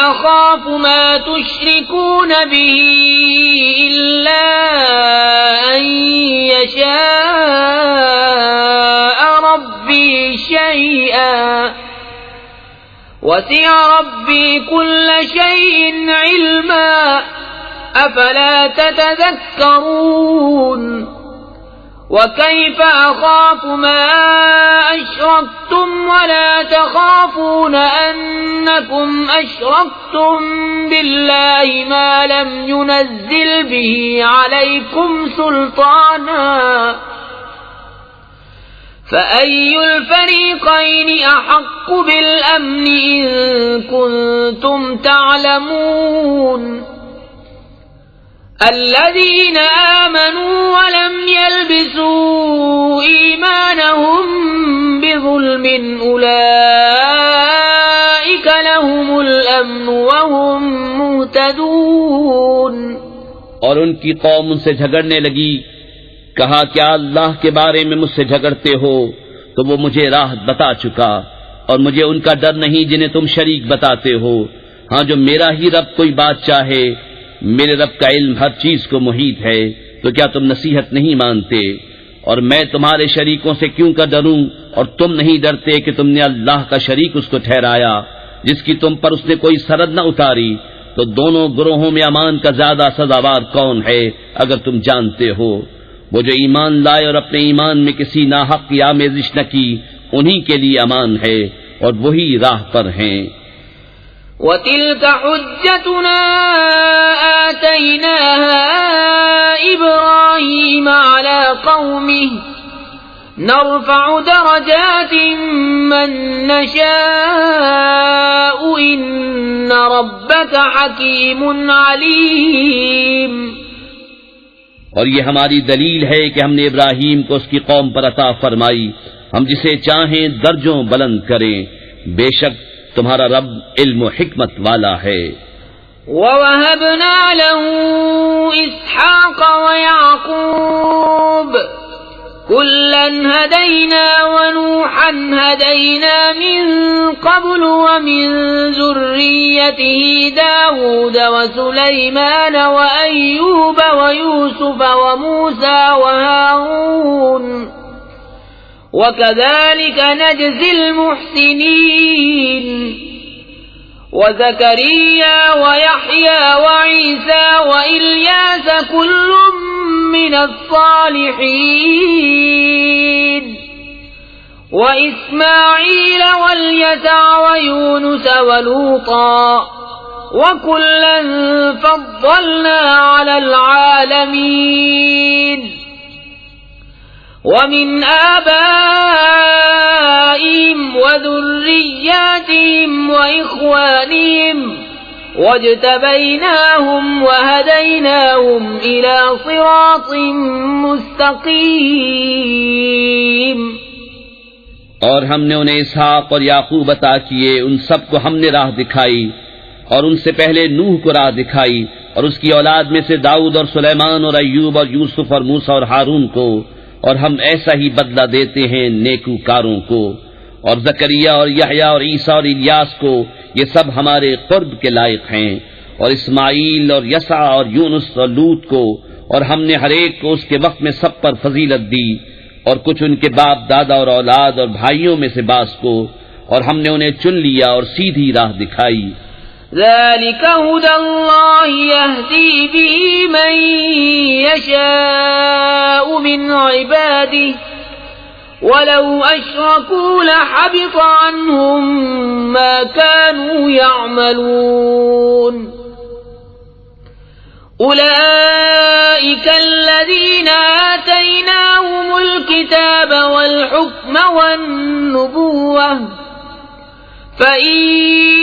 أخاف ما تشركون به إلا أن يشاء ربي شيئا وسع ربي كل شيء علما أفلا تتذكرون وكيف أخاف ما أشركتم ولا تخافون أنكم أشركتم بالله ما لم ينزل به عليكم سلطانا فأي الفريقين أحق بالأمن إن كنتم تعلمون الذين آمنوا ولم يلبسوا إيمانهم بظلم أولئك لهم الأمن وهم مهتدون۔ اور ان کی قوم ان سے جھگڑنے لگی، کہا کیا اللہ کے بارے میں مجھ سے جھگڑتے ہو؟ تو وہ مجھے راہ بتا چکا، اور مجھے ان کا ڈر نہیں جنہیں تم شریک بتاتے ہو۔ ہاں جو میرا ہی رب کوئی بات چاہے، میرے رب کا علم ہر چیز کو محیط ہے، تو کیا تم نصیحت نہیں مانتے؟ اور میں تمہارے شریکوں سے کیوں کر ڈروں، اور تم نہیں ڈرتے کہ تم نے اللہ کا شریک اس کو ٹھہرایا جس کی تم پر اس نے کوئی سرحد نہ اتاری۔ تو دونوں گروہوں میں امان کا زیادہ سزاوار کون ہے اگر تم جانتے ہو؟ وہ جو ایمان لائے اور اپنے ایمان میں کسی ناحق کی آمیزش نہ کی، انہی کے لیے امان ہے اور وہی راہ پر ہیں۔ وَتِلْكَ حُجَّتُنَا آتَيْنَاهَا إِبْرَاهِيمَ عَلَى قَوْمِهِ نَرْفَعُ دَرَجَاتٍ مَّن نَّشَاءُ إِنَّ رَبَّكَ حَكِيمٌ عَلِيمٌ۔ اور یہ ہماری دلیل ہے کہ ہم نے ابراہیم کو اس کی قوم پر عطا فرمائی، ہم جسے چاہیں درجوں بلند کریں، بے شک تمہارا رب علم و حکمت والا ہے۔ وَوَهَبْنَا لَهُ إِسْحَاقَ وَيَعْقُوبَ كلا هدينا ونوحا هدينا من قبل ومن ذريته داود وسليمان وأيوب ويوسف وموسى وهارون وكذلك نجزي المحسنين وزكريا ويحيى وعيسى وإلياس كل من الصالحين وإسماعيل واليسع ويونس ولوطا وكلا فضلنا على العالمين ومن آبائهم وذرياتهم وإخوانهم واجتبيناهم وهديناهم إلى صراط مستقيم. اور ہم نے انہیں اسحاق اور یعقوب عطا کیے، ان سب کو ہم نے راہ دکھائی، اور ان سے پہلے نوح کو راہ دکھائی، اور اس کی اولاد میں سے داؤد اور سلیمان اور ایوب اور یوسف اور موسیٰ اور ہارون کو، اور ہم ایسا ہی بدلہ دیتے ہیں نیکوکاروں کو. اور زکریا اور یحییٰ اور عیسیٰ اور الیاس کو، یہ سب ہمارے قرب کے لائق ہیں. اور اسماعیل اور یسع اور یونس اور لوط کو، اور ہم نے ہر ایک کو اس کے وقت میں سب پر فضیلت دی، اور کچھ ان کے باپ دادا اور اولاد اور بھائیوں میں سے بعض کو، اور ہم نے انہیں چن لیا اور سیدھی راہ دکھائی. ذلك هدى الله يهدي به من يشاء من عباده ولو أشركوا لحبط عنهم ما كانوا يعملون. أولئك الذين آتيناهم الكتاب والحكم والنبوة فإن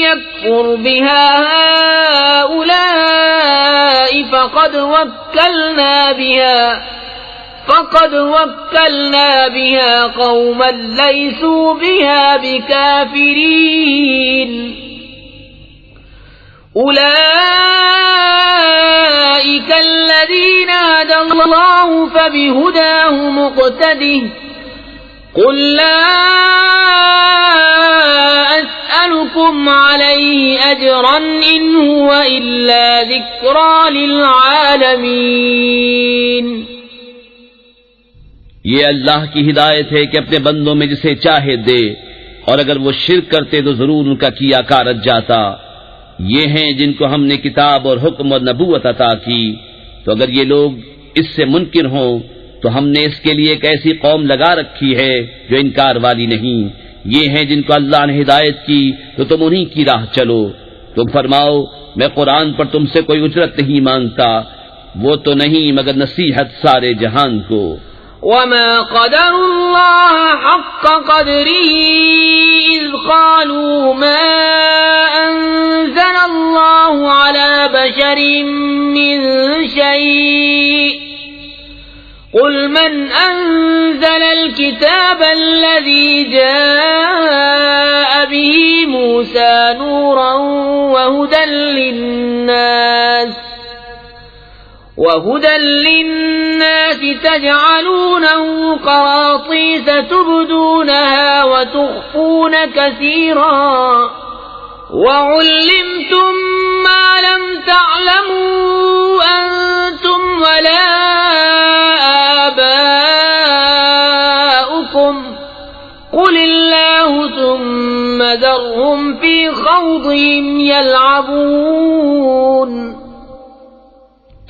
يكفر بها هؤلاء فقد وكلنا بها قوما ليسوا بها بكافرين. أولئك الذين هدى الله فبهداه مقتده قل لا أسألكم عليه أجرا إن هو إلا ذكرى للعالمين. یہ اللہ کی ہدایت ہے کہ اپنے بندوں میں جسے چاہے دے، اور اگر وہ شرک کرتے تو ضرور ان کا کیا کارت جاتا. یہ ہیں جن کو ہم نے کتاب اور حکم اور نبوت عطا کی، تو اگر یہ لوگ اس سے منکر ہوں تو ہم نے اس کے لیے ایک ایسی قوم لگا رکھی ہے جو انکار والی نہیں. یہ ہیں جن کو اللہ نے ہدایت کی تو تم انہی کی راہ چلو. تم فرماؤ میں قرآن پر تم سے کوئی اجرت نہیں مانگتا، وہ تو نہیں مگر نصیحت سارے جہان کو. وما قدر الله حق قدره إذ قالوا ما أنزل الله على بشر من شيء قل من أنزل الكتاب الذي جاء به موسى نورا وهدى للناس تجعلونه قراطيس تبدونها وتخفون كثيرا وعلمتم ما لم تعلموا أنتم ولا آباؤكم قل الله ثم ذرهم في خوضهم يلعبون.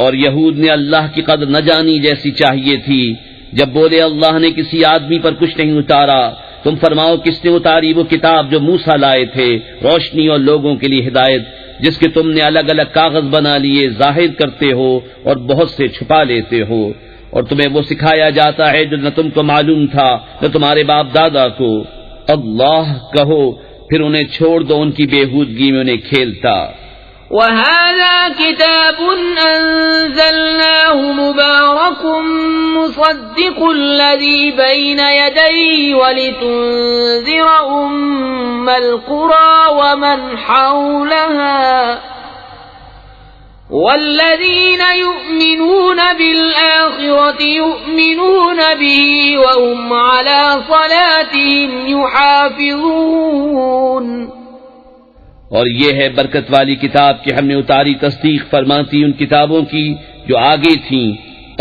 اور یہود نے اللہ کی قدر نہ جانی جیسی چاہیے تھی. جب بولے اللہ نے کسی آدمی پر کچھ نہیں اتارا، تم فرماؤ کس نے اتاری وہ کتاب جو موسیٰ لائے تھے، روشنی اور لوگوں کے لیے ہدایت، جس کے تم نے الگ الگ کاغذ بنا لیے، ظاہر کرتے ہو اور بہت سے چھپا لیتے ہو. اور تمہیں وہ سکھایا جاتا ہے جو نہ تم کو معلوم تھا نہ تمہارے باپ دادا کو. اللہ کہو، پھر انہیں چھوڑ دو ان کی بےہودگی میں انہیں کھیلتا. وَهَذَا كِتَابٌ أَنزَلْنَاهُ مُبَارَكٌ مُصَدِّقُ الَّذِي بَيْنَ يَدَيْهِ وَلِتُنذِرَ أُمَّ الْقُرَى وَمَنْ حَوْلَهَا والذين يؤمنون بالآخرة يؤمنون به وهم على صلاتهم يحافظون. اور یہ ہے برکت والی کتاب کہ ہم نے اتاری تصدیق فرماتی ان کتابوں کی جو آگے تھیں،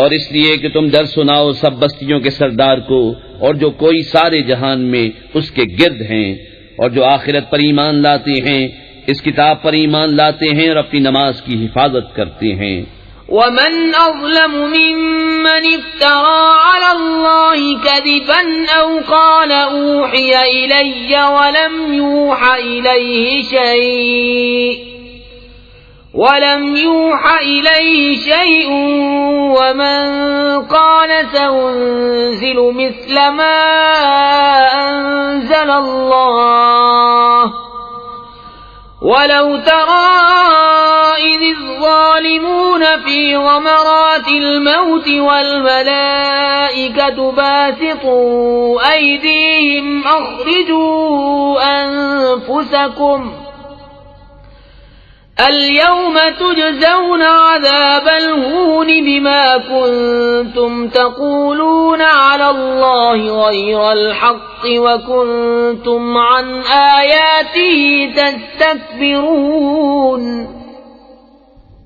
اور اس لیے کہ تم در سناؤ سب بستیوں کے سردار کو اور جو کوئی سارے جہان میں اس کے گرد ہیں، اور جو آخرت پر ایمان لاتے ہیں، اس کتاب پر ایمان لاتے ہیں اور اپنی نماز کی حفاظت کرتے ہیں. ومن أظلم ممن افترى على الله كذبا أو قال أوحي إلي ولم يوحى إليه شيء ومن قال سأنزل مثل ما أنزل الله. ولو ترى إذ الظالمون في غمرات الموت والملائكة باسطوا أيديهم أخرجوا أنفسكم اليوم تجزون عذاب الهون بما كنتم تقولون على الله غير الحق وكنتم عن آياته تستكبرون.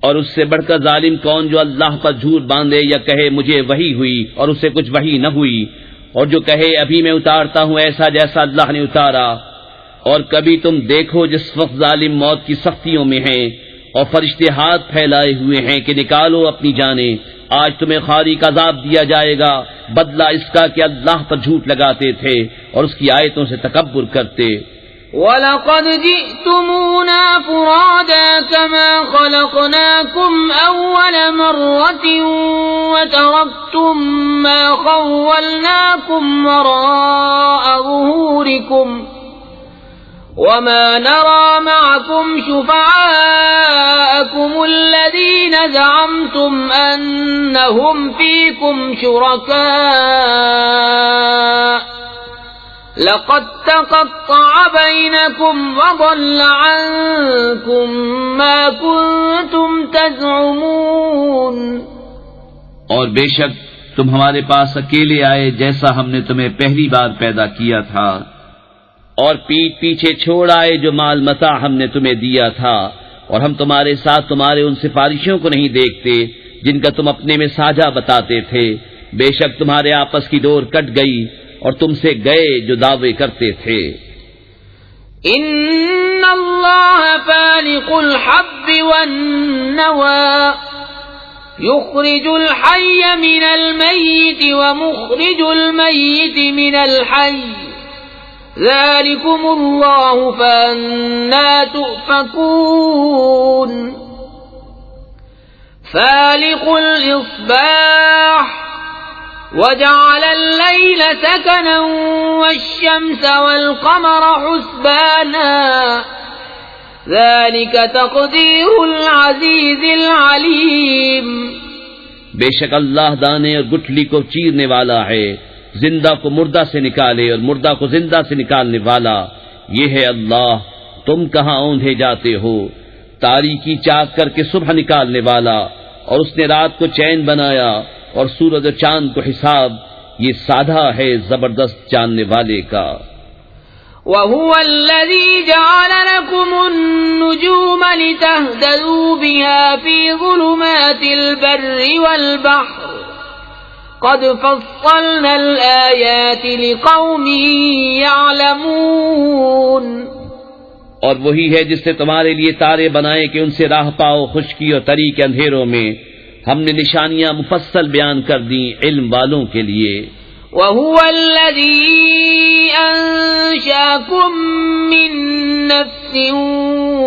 اور اس سے بڑھ کر ظالم کون جو اللہ پر جھوٹ باندھے یا کہے مجھے وحی ہوئی اور اسے کچھ وحی نہ ہوئی، اور جو کہے ابھی میں اتارتا ہوں ایسا جیسا اللہ نے اتارا. اور کبھی تم دیکھو جس وقت ظالم موت کی سختیوں میں ہیں اور فرشتے ہاتھ پھیلائے ہوئے ہیں کہ نکالو اپنی جانیں، آج تمہیں خاریک عذاب دیا جائے گا، بدلہ اس کا کہ اللہ پر جھوٹ لگاتے تھے اور اس کی آیتوں سے تکبر کرتے. وَلَقَدْ جِئْتُمُونَا فُرَادَى كَمَا خَلَقْنَاكُمْ أَوَّلَ مَرَّةٍ وَتَرَكْتُم مَّا خَوَّلْنَاكُمْ وَرَاءَ ظُهُورِكُمْ وَمَا نَرَى مَعَكُمْ شُفَعَاءَكُمُ الَّذِينَ زَعَمْتُمْ أَنَّهُمْ فِيكُمْ شُرَكَاءُ لَقَدْ تَقَطَّعَ بَيْنَكُمْ وَضَلَّ عَنكُمْ مَا كُنتُمْ تَزْعُمُونَ. اور بے شک تم ہمارے پاس اکیلے آئے جیسا ہم نے تمہیں پہلی بار پیدا کیا تھا، اور پیٹھ پیچھے چھوڑ آئے جو مال متاع ہم نے تمہیں دیا تھا، اور ہم تمہارے ساتھ تمہارے ان سفارشوں کو نہیں دیکھتے جن کا تم اپنے میں ساجھا بتاتے تھے. بے شک تمہارے آپس کی ڈور کٹ گئی اور تم سے گئے جو دعوے کرتے تھے. ان اللہ فالق الحب والنوى يخرج الحي من الميت ومخرج الميت من الحي ذلكم اللہ فأنا تؤفكون. فالق الإصباح وجعل الليل سكنا والشمس والقمر حسبانا ذلك تقدير العزيز العليم. بے شک اللہ دانے اور گٹھلی کو چیرنے والا ہے، زندہ کو مردہ سے نکالے اور مردہ کو زندہ سے نکالنے والا. یہ ہے اللہ، تم کہاں اوندھے جاتے ہو. تاریکی چاک کر کے صبح نکالنے والا، اور اس نے رات کو چین بنایا اور سورج و چاند کو حساب. یہ سادہ ہے زبردست جاننے والے کا. وَهُوَ الَّذِي جَعَلَ لَكُمُ النُّجُومَ لِتَهْتَدُوا بِهَا فِي ظُلُمَاتِ الْبَرِّ وَالْبَحْرِ قَدْ فَصَّلْنَا الْآيَاتِ لِقَوْمٍ يَعْلَمُونَ. اور وہی ہے جس نے تمہارے لیے تارے بنائے کہ ان سے راہ پاؤ خشکی اور تری کے اندھیروں میں. ہم نے نشانیاں مفصل بیان کر دیں علم والوں کے لیے. وَهُوَ الَّذِي أَنشَأَكُم مِّن نَّفْسٍ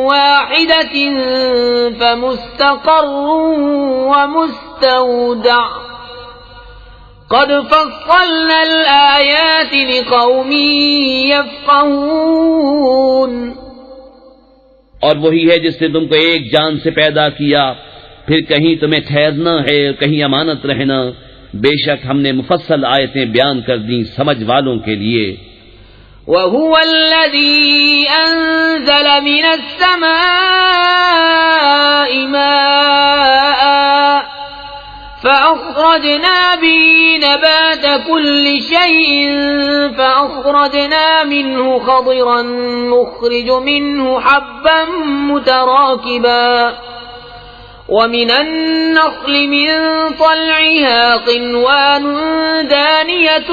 وَاحِدَةٍ فَمُسْتَقَرٌّ وَمُسْتَوْدَعٌ قَدْ فَصَّلْنَا الْآيَاتِ لِقَوْمٍ يَفْقَهُونَ. اور وہی ہے جس نے تم کو ایک جان سے پیدا کیا، پھر کہیں تمہیں ٹھہرنا ہے اور کہیں امانت رہنا. بے شک ہم نے مفصل آیتیں بیان کر دیں سمجھ والوں کے لیے. وهو الذي أنزل من السماء ماء فأخرجنا به نبات كل شيء فأخرجنا منه خضرا نخرج منه حبا متراكبا ومن النخل من طلعها قنوان دانية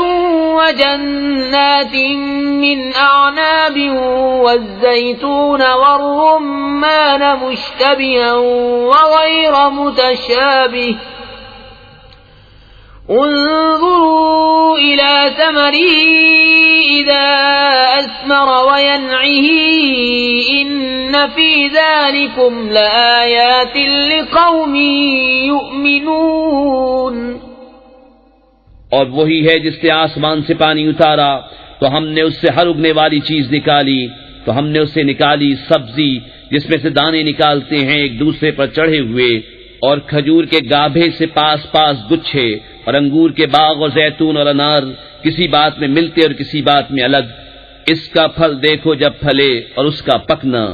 وجنات من أعناب والزيتون والرمان مشتبها وغير متشابه انظروا إلى ثمره إذا أثمر وينعه إن في ذلكم لآيات لقوم يؤمنون. اور وہی ہے جس نے آسمان سے پانی اتارا تو ہم نے اس سے ہر اگنے والی چیز نکالی، تو ہم نے اس سے نکالی سبزی جس میں سے دانے نکالتے ہیں ایک دوسرے پر چڑھے ہوئے، اور کھجور کے گابھے سے پاس پاس گچھے، اور انگور کے باغ اور زیتون اور انار کسی بات میں ملتے اور کسی بات میں الگ. اس کا پھل دیکھو جب پھلے اور اس کا پکنا،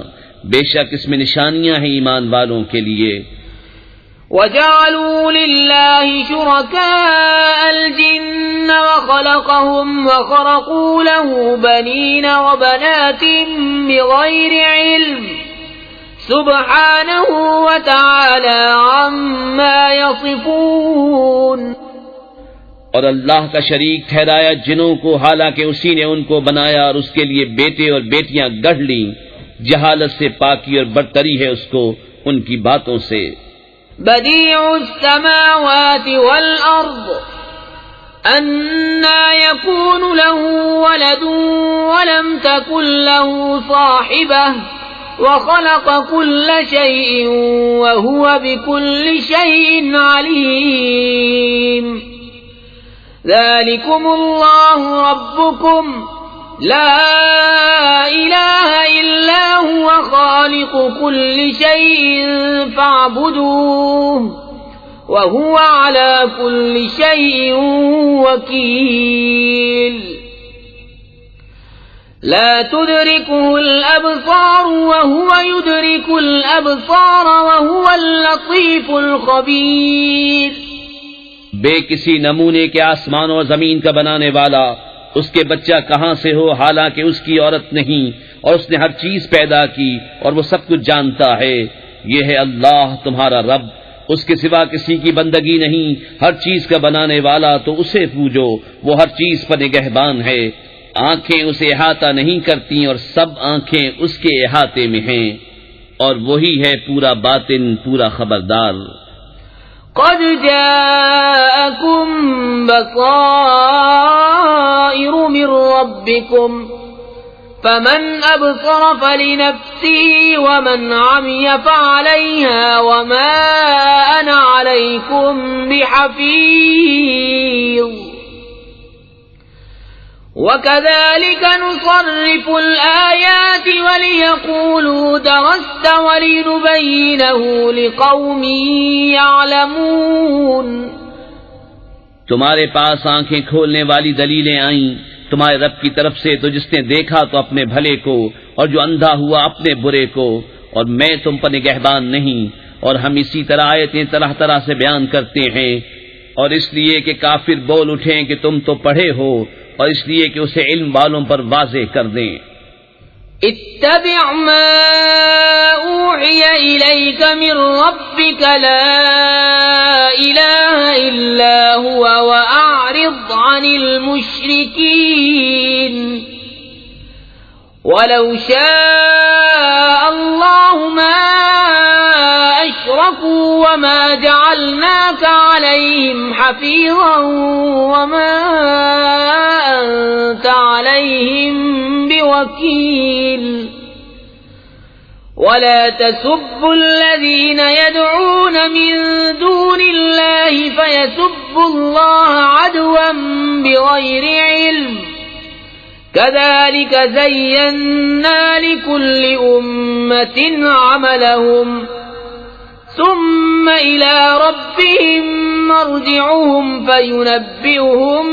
بے شک اس میں نشانیاں ہیں ایمان والوں کے لیے. وَجَعَلُوا لِلَّهِ شُرَكَاءَ الْجِنَّ وَخَلَقَهُمْ وَخَرَقُوا لَهُ بَنِينَ وَبَنَاتٍ بِغَيْرِ عِلْمٍ سُبْحَانَهُ وَتَعَالَى عَمَّا يَصِفُونَ. اور اللہ کا شریک ٹھہرایا جنوں کو، حالانکہ اسی نے ان کو بنایا اور اس کے لیے بیٹے اور بیٹیاں گڑھ لیں. جہالت سے پاکی اور برتری ہے اس کو ان کی باتوں سے. بدیع السماوات والارض أَنَّى يَكُونُ لَهُ وَلَدٌ وَلَمْ تَكُنْ لَهُ صَاحِبَةٌ وَخَلَقَ كُلَّ شَيْءٍ وَهُوَ بِكُلِّ شَيْءٍ عَلِيمٌ. ذَلِكُمُ اللَّهُ رَبُّكُمْ لَا إِلَهَ إِلَّا هُوَ خَالِقُ كُلِّ شَيْءٍ فَاعْبُدُوهُ وَهُوَ عَلَى كُلِّ شَيْءٍ وَكِيلٌ. لا تدركه الأبصار وهو يدرك الأبصار وهو اللطيف الخبير. بے کسی نمونے کے آسمان اور زمین کا بنانے والا، اس کے بچہ کہاں سے ہو حالانکہ اس کی عورت نہیں، اور اس نے ہر چیز پیدا کی اور وہ سب کچھ جانتا ہے. یہ ہے اللہ تمہارا رب، اس کے سوا کسی کی بندگی نہیں، ہر چیز کا بنانے والا، تو اسے پوجو، وہ ہر چیز پر نگہبان ہے. آنکھیں اسے احاطہ نہیں کرتی اور سب آنکھیں اس کے احاطے میں ہیں، اور وہی ہے پورا باطن، پورا خبردار. قد جاءكم بصائر من ربكم فمن أبصر فلنفسه ومن عمي فعليها وما أنا عليكم بحفيظ. وَكَذَلِكَ نُصَرِّفُ الْآيَاتِ وَلِيَقُولُوا دَرَسْتَ وَلِنُبَيِّنَهُ لِقَوْمٍ يَعْلَمُونَ. تمہارے پاس آنکھیں کھولنے والی دلیلیں آئیں تمہارے رب کی طرف سے، تو جس نے دیکھا تو اپنے بھلے کو، اور جو اندھا ہوا اپنے برے کو، اور میں تم پر نگہبان نہیں. اور ہم اسی طرح آیتیں طرح طرح سے بیان کرتے ہیں، اور اس لیے کہ کافر بول اٹھیں کہ تم تو پڑھے ہو، اور اس لیے کہ اسے علم والوں پر واضح کر دیں. اتبع ما اوحی الیک من ربک لا الہ الا هو واعرض عن المشرکین. ولو شاء اللہ ما اشركوا وما جعلناك عليهم حفيظا وما أنت عليهم بوكيل. ولا تسبوا الذين يدعون من دون الله فيسبوا الله عدوا بغير علم. كذلك زينا لكل أمة عملهم ثم إلى ربهم مرجعهم فينبئهم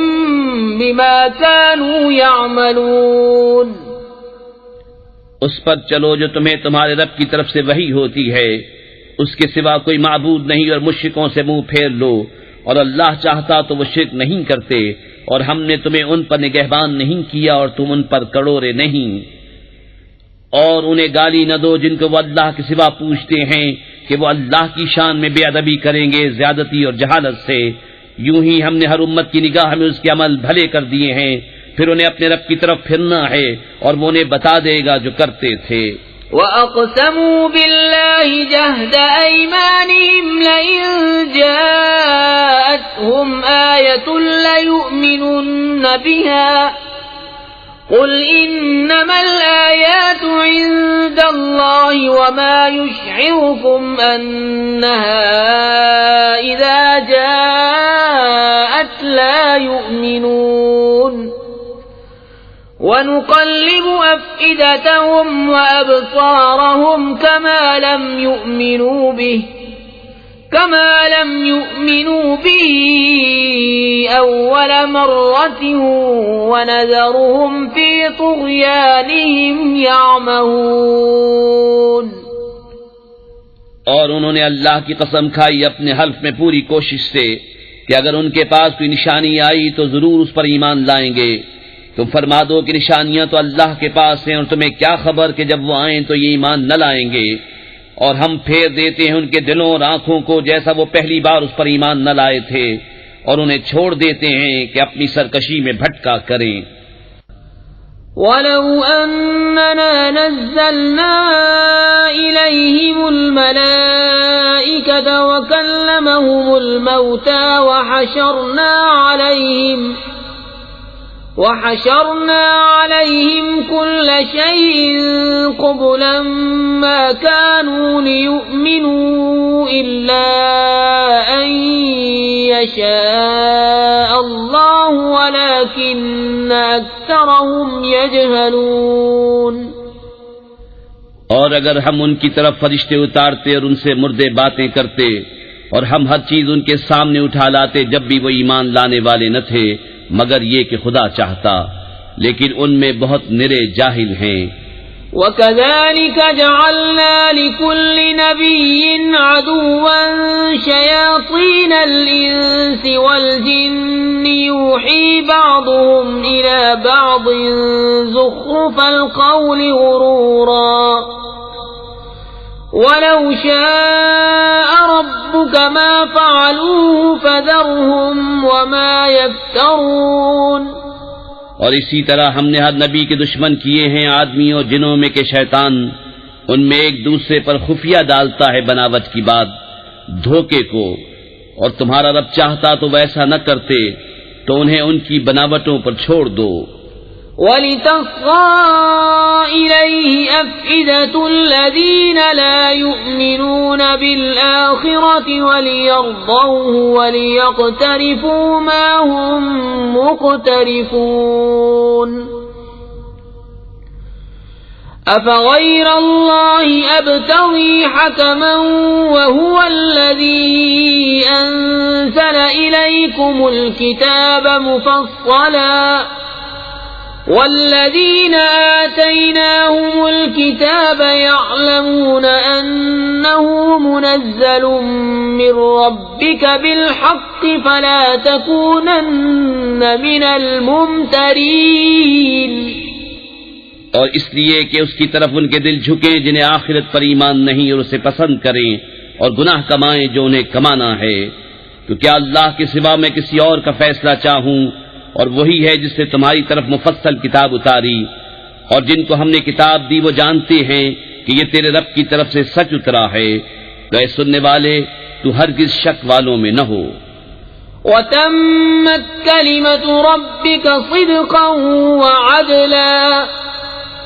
بما كانوا يعملون اس پر چلو جو تمہیں تمہارے رب کی طرف سے وحی ہوتی ہے، اس کے سوا کوئی معبود نہیں، اور مشرکوں سے منہ پھیر لو، اور اللہ چاہتا تو وہ شرک نہیں کرتے، اور ہم نے تمہیں ان پر نگہبان نہیں کیا اور تم ان پر کڑورے نہیں۔ اور انہیں گالی نہ دو جن کو وہ اللہ کے سوا پوچھتے ہیں کہ وہ اللہ کی شان میں بے ادبی کریں گے زیادتی اور جہالت سے، یوں ہی ہم نے ہر امت کی نگاہ میں اس کے عمل بھلے کر دیے ہیں، پھر انہیں اپنے رب کی طرف پھرنا ہے اور وہ انہیں بتا دے گا جو کرتے تھے۔ وَأَقْسَمُوا بِاللَّهِ جَهْدَ أَيْمَانِهِمْ لَئِن جَاءَتْهُمْ آيَةٌ لَّيُؤْمِنُنَّ بِهَا قُلْ إِنَّمَا الْآيَاتُ عِندَ اللَّهِ وَمَا يُشْعِرُكُمْ أَنَّهَا إِذَا جَاءَتْ لَا يُؤْمِنُونَ وَنُقَلِّبُ أَفْئِدَتَهُمْ وَأَبْصَارَهُمْ كَمَا لَمْ يُؤْمِنُوا بِهِ أَوَّلَ مَرَّةٍ وَنَذَرُهُمْ فِي طُغْيَانِهِمْ يَعْمَهُونَ۔ اور انہوں نے اللہ کی قسم کھائی اپنے حلف میں پوری کوشش سے کہ اگر ان کے پاس کوئی نشانی آئی تو ضرور اس پر ایمان لائیں گے۔ تم فرما دو کہ نشانیاں تو اللہ کے پاس ہیں، اور تمہیں کیا خبر کہ جب وہ آئیں تو یہ ایمان نہ لائیں گے، اور ہم پھیر دیتے ہیں ان کے دلوں اور آنکھوں کو جیسا وہ پہلی بار اس پر ایمان نہ لائے تھے، اور انہیں چھوڑ دیتے ہیں کہ اپنی سرکشی میں بھٹکا کریں۔ وَلَوْ أَنَّنَا نَزَّلْنَا إِلَيْهِمُ الْمَلَائِكَةَ وَكَلَّمَهُمُ الْمَوْتَى وَحَشَرْنَا عَلَيْهِمْ كُلَّ شَيْءٍ قُبُلًا مَا كَانُوا لِيُؤْمِنُوا إِلَّا أَن يَشَاءَ اللَّهُ وَلَكِنَّ أَكْثَرَهُمْ يَجْهَلُونَ۔ اور اگر ہم ان کی طرف فرشتے اتارتے اور ان سے مردے باتیں کرتے، اور ہم ہر چیز ان کے سامنے اٹھا لاتے جب بھی وہ ایمان لانے والے نہ تھے مگر یہ کہ خدا چاہتا، لیکن ان میں بہت نرے جاہل ہیں۔ وَكَذَلِكَ جَعَلْنَا لِكُلِّ نَبِيٍّ عَدُوًّا شَيَاطِينَ الْإِنسِ وَالْجِنِّ يُوحِي بَعْضُهُمْ إِلَى بَعْضٍ زُخْرُفَ الْقَوْلِ غُرُورًا وَلَوْ شَاءَ رَبُّكَ مَا فَعَلُوهُ فَذَرْهُمْ وَمَا يَفْتَرُونَ۔ اور اسی طرح ہم نے ہر نبی کے دشمن کیے ہیں آدمیوں اور جنوں میں کہ شیطان ان میں ایک دوسرے پر خفیہ ڈالتا ہے بناوٹ کی بات، دھوکے کو، اور تمہارا رب چاہتا تو ویسا نہ کرتے تو انہیں ان کی بناوٹوں پر چھوڑ دو۔ وَلِتَصْغَىٰ إِلَيْهِ أَفْئِدَةُ الَّذِينَ لَا يُؤْمِنُونَ بِالْآخِرَةِ وَلِيَرْضَوْهُ وَلِيَقْتَرِفُوا مَا هُمْ مُقْتَرِفُونَ۔ أَفَغَيْرَ اللَّهِ أَبْتَغِي حَكَمًا وَهُوَ الَّذِي أَنزَلَ إِلَيْكُمُ الْكِتَابَ مُفَصَّلًا وَالَّذِينَ آتَيْنَاهُمُ الْكِتَابَ يَعْلَمُونَ أَنَّهُ مُنَزَّلٌ مِّن رَّبِّكَ بِالْحَقِّ فَلَا تَكُونَنَّ مِنَ الْمُمْتَرِينَ۔ اور اس لیے کہ اس کی طرف ان کے دل جھکیں جنہیں آخرت پر ایمان نہیں اور اسے پسند کریں اور گناہ کمائیں جو انہیں کمانا ہے، تو کیا اللہ کے سوا میں کسی اور کا فیصلہ چاہوں؟ اور وہی ہے جس نے تمہاری طرف مفصل کتاب اتاری، اور جن کو ہم نے کتاب دی وہ جانتے ہیں کہ یہ تیرے رب کی طرف سے سچ اترا ہے، تو اے سننے والے تو ہرگز شک والوں میں نہ ہو۔ وَتَمَّتْ كَلِمَةُ رَبِّكَ صِدْقًا وَعَدْلًا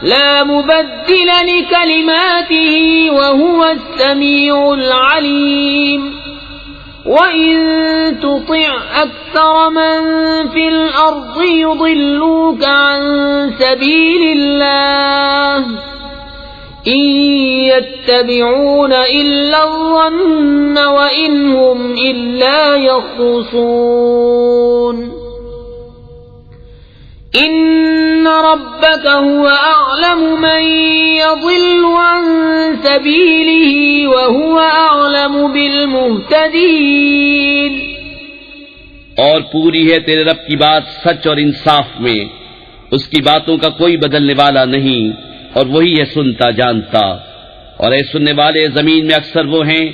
لَا مُبَدِّلَ لِكَلِمَاتِهِ وَهُوَ السَّمِيعُ الْعَلِيمُ۔ وَإِن تُطِعْ أَكْثَرَ مَن فِي الْأَرْضِ يُضِلُّوكَ عَن سَبِيلِ اللَّهِ إِن يَتَّبِعُونَ إِلَّا الظَّنَّ وَإِنْ هُمْ إِلَّا يَخْرُصُونَ۔ اور اگر ہم ان کی طرف فرشتے بھیجتے اور وہ تمہیں راہ دکھاتے تو تم فرما دو کہ اللہ اور اس لیے کہ اس کی طرف ان کے دل جھکیں جنہیں آخرت پر ایمان نہیں اور اسے پسند کریں، إن ربك هو أعلم من يضل عن سبيله وهو أعلم بالمهتدين. اور پوری ہے تیرے رب کی بات سچ اور انصاف میں، اس کی باتوں کا کوئی بدلنے والا نہیں، اور وہی ہے سنتا جانتا. اور اے سننے والے، زمین میں اکثر وہ ہیں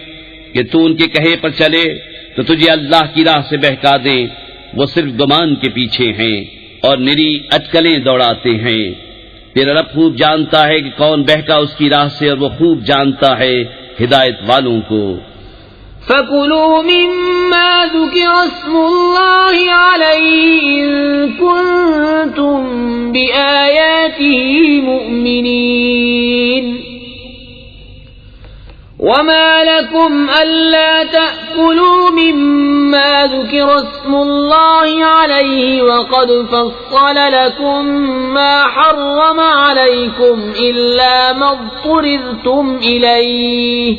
کہ تو ان کے کہے پر چلے تو تجھے اللہ کی راہ سے بہکا دیں، وہ صرف گمان کے پیچھے ہیں اور نری اٹکلیں دوڑاتے ہیں. تیرا رب خوب جانتا ہے کہ کون بہکا اس کی راہ سے، اور وہ خوب جانتا ہے ہدایت والوں کو. فَكُلُوا مِمَّا ذُكِرَ اسْمُ اللَّهِ عَلَيْهِ إِن كُنتُم بِآيَاتِهِ مُؤْمِنِينَ. وَمَا لَكُمْ أَلَّا تَأْكُلُوا مِمَّا ذُكِرَ اسْمُ اللَّهِ عَلَيْهِ وَقَدْ فَصَّلَ لَكُم مَّا حَرَّمَ عَلَيْكُمْ إِلَّا مَا اضْطُرِرْتُمْ إِلَيْهِ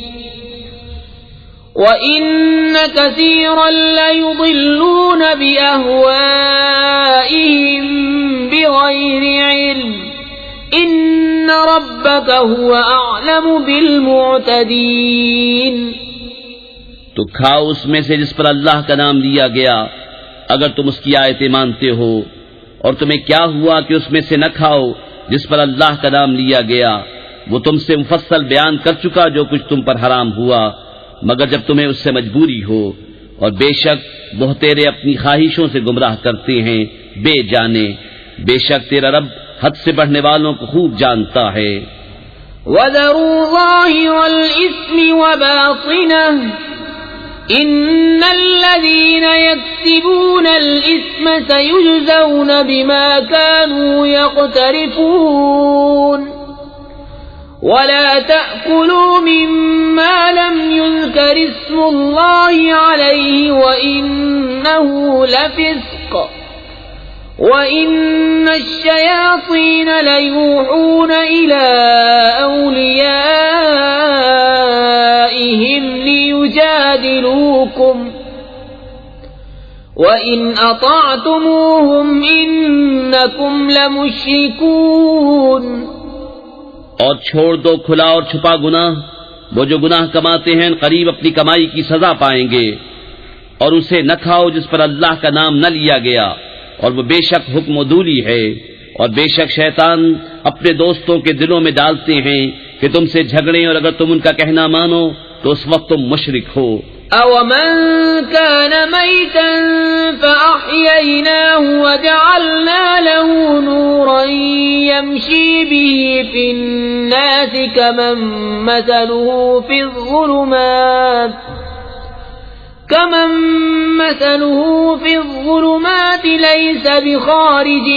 وَإِنَّ كَثِيرًا لَّيُضِلُّونَ بِأَهْوَائِهِم بِغَيْرِ عِلْمٍ. إِنَّ رَبَّكَ هُوَ أَعْلَمُ بِالْمُعْتَدِينَ. تو کھاؤ اس میں سے جس پر اللہ کا نام لیا گیا، اگر تم اس کی آیتیں مانتے ہو. اور تمہیں کیا ہوا کہ اس میں سے نہ کھاؤ جس پر اللہ کا نام لیا گیا؟ وہ تم سے مفصل بیان کر چکا جو کچھ تم پر حرام ہوا، مگر جب تمہیں اس سے مجبوری ہو. اور بے شک بہتیرے اپنی خواہشوں سے گمراہ کرتے ہیں بے جانے. بے شک تیرا رب حد سے بڑھنے والوں کو خوب جانتا ہے. وَذَرُوا ظَاهِرَ الْإِثْمِ وَبَاطِنَهُ إِنَّ الَّذِينَ يَكْسِبُونَ الْإِثْمَ سَيُجْزَوْنَ بِمَا كَانُوا يَقْتَرِفُونَ. وَلَا تَأْكُلُوا مِمَّا لَمْ يُذْكَرِ اسْمُ اللَّهِ عَلَيْهِ وَإِنَّهُ لَفِسْقٌ وَإِنَّ الشَّيَاطِينَ لَيُوحُونَ إِلَىٰ أَوْلِيَائِهِمْ لِيُجَادِلُوكُمْ وَإِنْ أَطَعْتُمُوهُمْ إِنَّكُمْ لَمُشْرِكُونَ. اور چھوڑ دو کھلا اور چھپا گناہ. وہ جو گناہ کماتے ہیں قریب اپنی کمائی کی سزا پائیں گے. اور اسے نہ کھاؤ جس پر اللہ کا نام نہ لیا گیا، اور وہ بے شک حکم عدولی ہے. اور بے شک شیطان اپنے دوستوں کے دلوں میں ڈالتے ہیں کہ تم سے جھگڑیں، اور اگر تم ان کا کہنا مانو تو اس وقت تم مشرک ہو. أَوَمَنْ كَانَ مَيْتًا فَأَحْيَيْنَاهُ وَجَعَلْنَا لَهُ نُورًا يَمْشِي بِهِ فِي النَّاسِ كَمَنْ مَثَلُهُ فِي الظُّلُمَاتِ لَيْسَ بِخَارِجٍ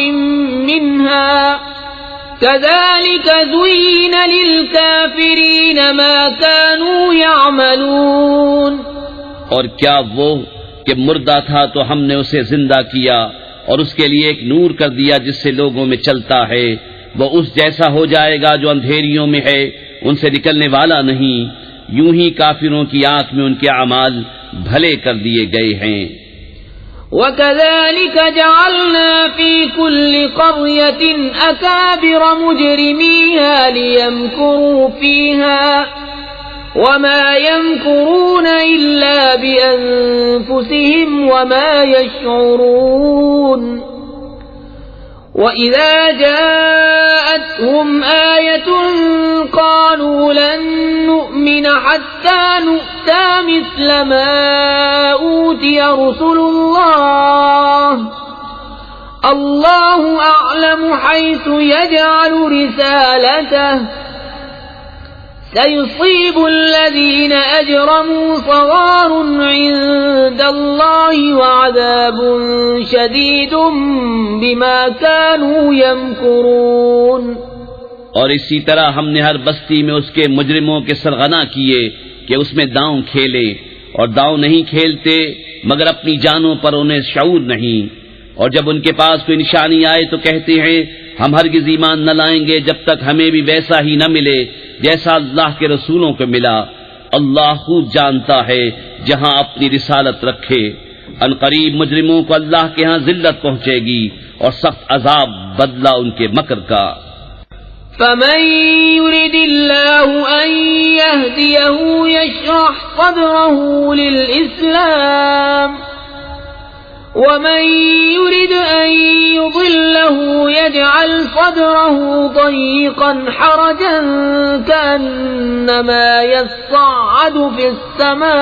مِّنْهَا كَذَلِكَ زُيِّنَ لِلْكَافِرِينَ مَا كَانُوا يَعْمَلُونَ. اور کیا وہ کہ مردہ تھا تو ہم نے اسے زندہ کیا اور اس کے لیے ایک نور کر دیا جس سے لوگوں میں چلتا ہے. وہ اس جیسا ہو جائے گا جو اندھیریوں میں ہے، ان سے نکلنے والا نہیں. یوں ہی کافروں کی آنکھ میں ان کے اعمال بھلے کر دیے گئے ہیں. وَكَذَلِكَ جَعَلْنَا فِي كُلِّ قَرْيَةٍ أَكَابِرَ مُجْرِمِيهَا لِيَمْكُرُوا فِيهَا وَمَا يَمْكُرُونَ إِلَّا بِأَنفُسِهِمْ وَمَا يَشْعُرُونَ. وَإِذَا جَاءَتْهُمْ آيَةٌ قَالُوا لَن نُّؤْمِنَ حَتَّى نُؤْتَىٰ مِثْلَ مَا أُوتِيَ رُسُلُ اللَّهُ أَعْلَمُ حَيْثُ يَجْعَلُ رِسَالَتَهُ سَيُصِيبُ الَّذِينَ أَجْرَمُوا صَغَارٌ عِندَ اللَّهِ وَعَذَابٌ شَدِيدٌ بِمَا كَانُوا يَمْكُرُونَ. اور اسی طرح ہم نے ہر بستی میں اس کے مجرموں کے سرغنا کیے کہ اس میں داؤں کھیلے، اور داؤں نہیں کھیلتے مگر اپنی جانوں پر انہیں شعور نہیں. اور جب ان کے پاس کوئی نشانی آئے تو کہتے ہیں ہم ہرگز ایمان نہ لائیں گے جب تک ہمیں بھی ویسا ہی نہ ملے جیسا اللہ کے رسولوں کو ملا. اللہ خود جانتا ہے جہاں اپنی رسالت رکھے. ان قریب مجرموں کو اللہ کے ہاں ذلت پہنچے گی اور سخت عذاب بدلہ ان کے مکر کا۔ فمن يرد الله أن يهديه يشرح صدره للإسلام ومن يرد أن يضله يجعل صدره ضيقا حرجا كأنما يصعد في السماء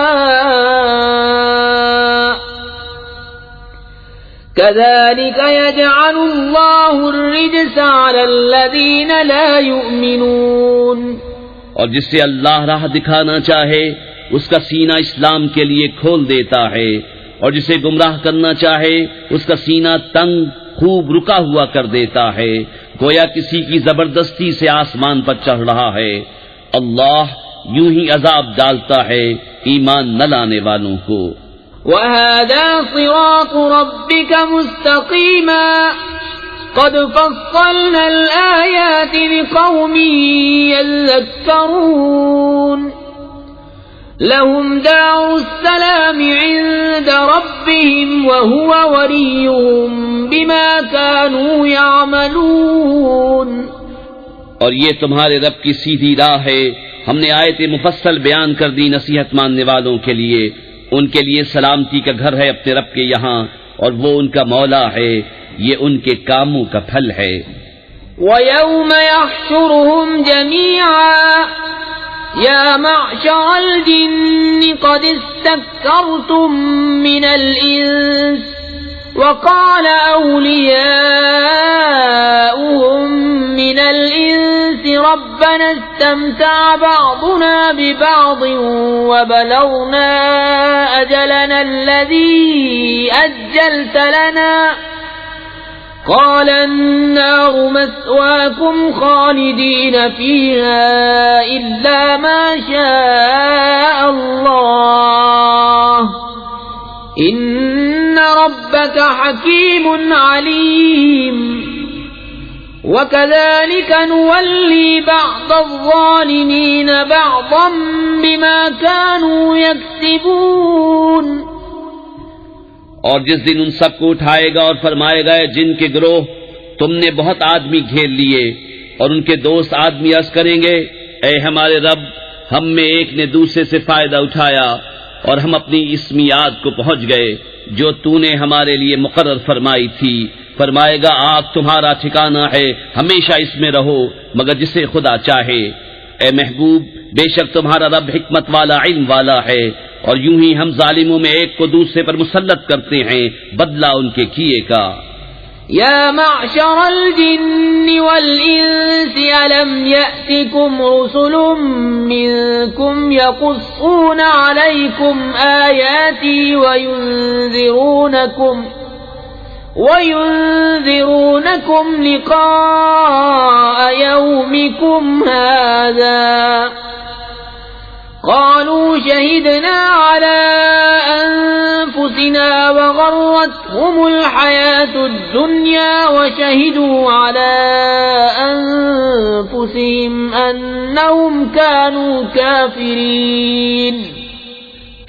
كذلك يجعل الله الرجس على الذين لا يؤمنون۔ اور جسے اللہ راہ دکھانا چاہے اس کا سینہ اسلام کے لیے کھول دیتا ہے، اور جسے گمراہ کرنا چاہے اس کا سینہ تنگ خوب رکا ہوا کر دیتا ہے، گویا کسی کی زبردستی سے آسمان پر چڑھ رہا ہے۔ اللہ یوں ہی عذاب ڈالتا ہے ایمان نہ لانے والوں کو۔ وَهَذَا صِرَاطُ رَبِّكَ مُسْتَقِيمًا قَدْ فَصَّلْنَا الْآيَاتِ لِقَوْمٍ يَذَّكَّرُونَ لَهُمْ دَارُ السَّلَامِ عِندَ رَبِّهِمْ وَهُوَ وَلِيُّهُمْ بِمَا كَانُوا يَعْمَلُونَ۔ اور یہ تمہارے رب کی سیدھی راہ ہے، ہم نے آیت مفصل بیان کر دی نصیحت ماننے والوں کے لیے، ان کے لیے سلامتی کا گھر ہے اپنے رب کے یہاں، اور وہ ان کا مولا ہے، یہ ان کے کاموں کا پھل ہے۔ وَيَوْمَ يَحْشُرُهُمْ جَمِيعًا يَا مَعْشَرَ الْجِنِّ قَدِ اسْتَكْثَرْتُم مِّنَ الْإِنسِ وَقَالَ أَوْلِيَاؤُهُم مِّنَ الْإِنسِ رَبَّنَا اسْتَمْتَعَ بَعْضُنَا بِبَعْضٍ وَبَلَغْنَا أَجَلَنَا الَّذِي أَجَّلْتَ لَنَا قال النار مثواكم خالدين فيها إلا ما شاء الله إن ربك حكيم عليم وكذلك نولي بعض الظالمين بعضا بما كانوا يكسبون۔ اور جس دن ان سب کو اٹھائے گا اور فرمائے گا جن کے گروہ تم نے بہت آدمی گھیر لیے، اور ان کے دوست آدمی عرض کریں گے اے ہمارے رب، ہم میں ایک نے دوسرے سے فائدہ اٹھایا اور ہم اپنی اس میعاد کو پہنچ گئے جو تو نے ہمارے لیے مقرر فرمائی تھی۔ فرمائے گا آگ تمہارا ٹھکانہ ہے، ہمیشہ اس میں رہو مگر جسے خدا چاہے۔ اے محبوب، بے شک تمہارا رب حکمت والا علم والا ہے، اور یوں ہی ہم ظالموں میں ایک کو دوسرے پر مسلط کرتے ہیں بدلہ ان کے کیے کا۔ یا معشر الجن والانس الم یأتکم رسل منکم یقصون علیکم آیاتی وَيُنذِرُونَكُمْ لِقَاءَ يَوْمِكُمْ هَذَا قَالُوا شَهِدْنَا عَلَىٰ أَنفُسِنَا وَغَرَّتْهُمُ الْحَيَاةُ الدُّنْيَا وَشَهِدُوا عَلَىٰ أَنفُسِهِمْ أَنَّهُمْ كَانُوا كَافِرِينَ۔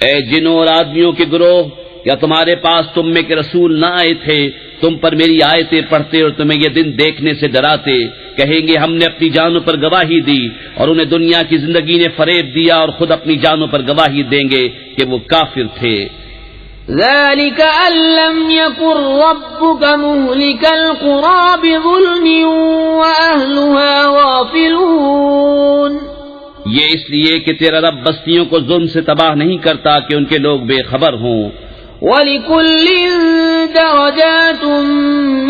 اے جنوں اور آدمیوں کے گروہ، کیا تمہارے پاس تم میں کے رسول نہ آئے تھے تم پر میری آیتیں پڑھتے اور تمہیں یہ دن دیکھنے سے ڈراتے؟ کہیں گے ہم نے اپنی جانوں پر گواہی دی، اور انہیں دنیا کی زندگی نے فریب دیا اور خود اپنی جانوں پر گواہی دیں گے کہ وہ کافر تھے۔ ذَلِكَ أَن لَّمْ يَكُن رَّبُّكَ مُهْلِكَ الْقُرَىٰ بِظُلْمٍ وَأَهْلُهَا غَافِلُونَ۔ یہ اس لیے کہ تیرا رب بستیوں کو ظلم سے تباہ نہیں کرتا کہ ان کے لوگ بے خبر ہوں۔ وَلِكُلٍّ دَرَجَاتٌ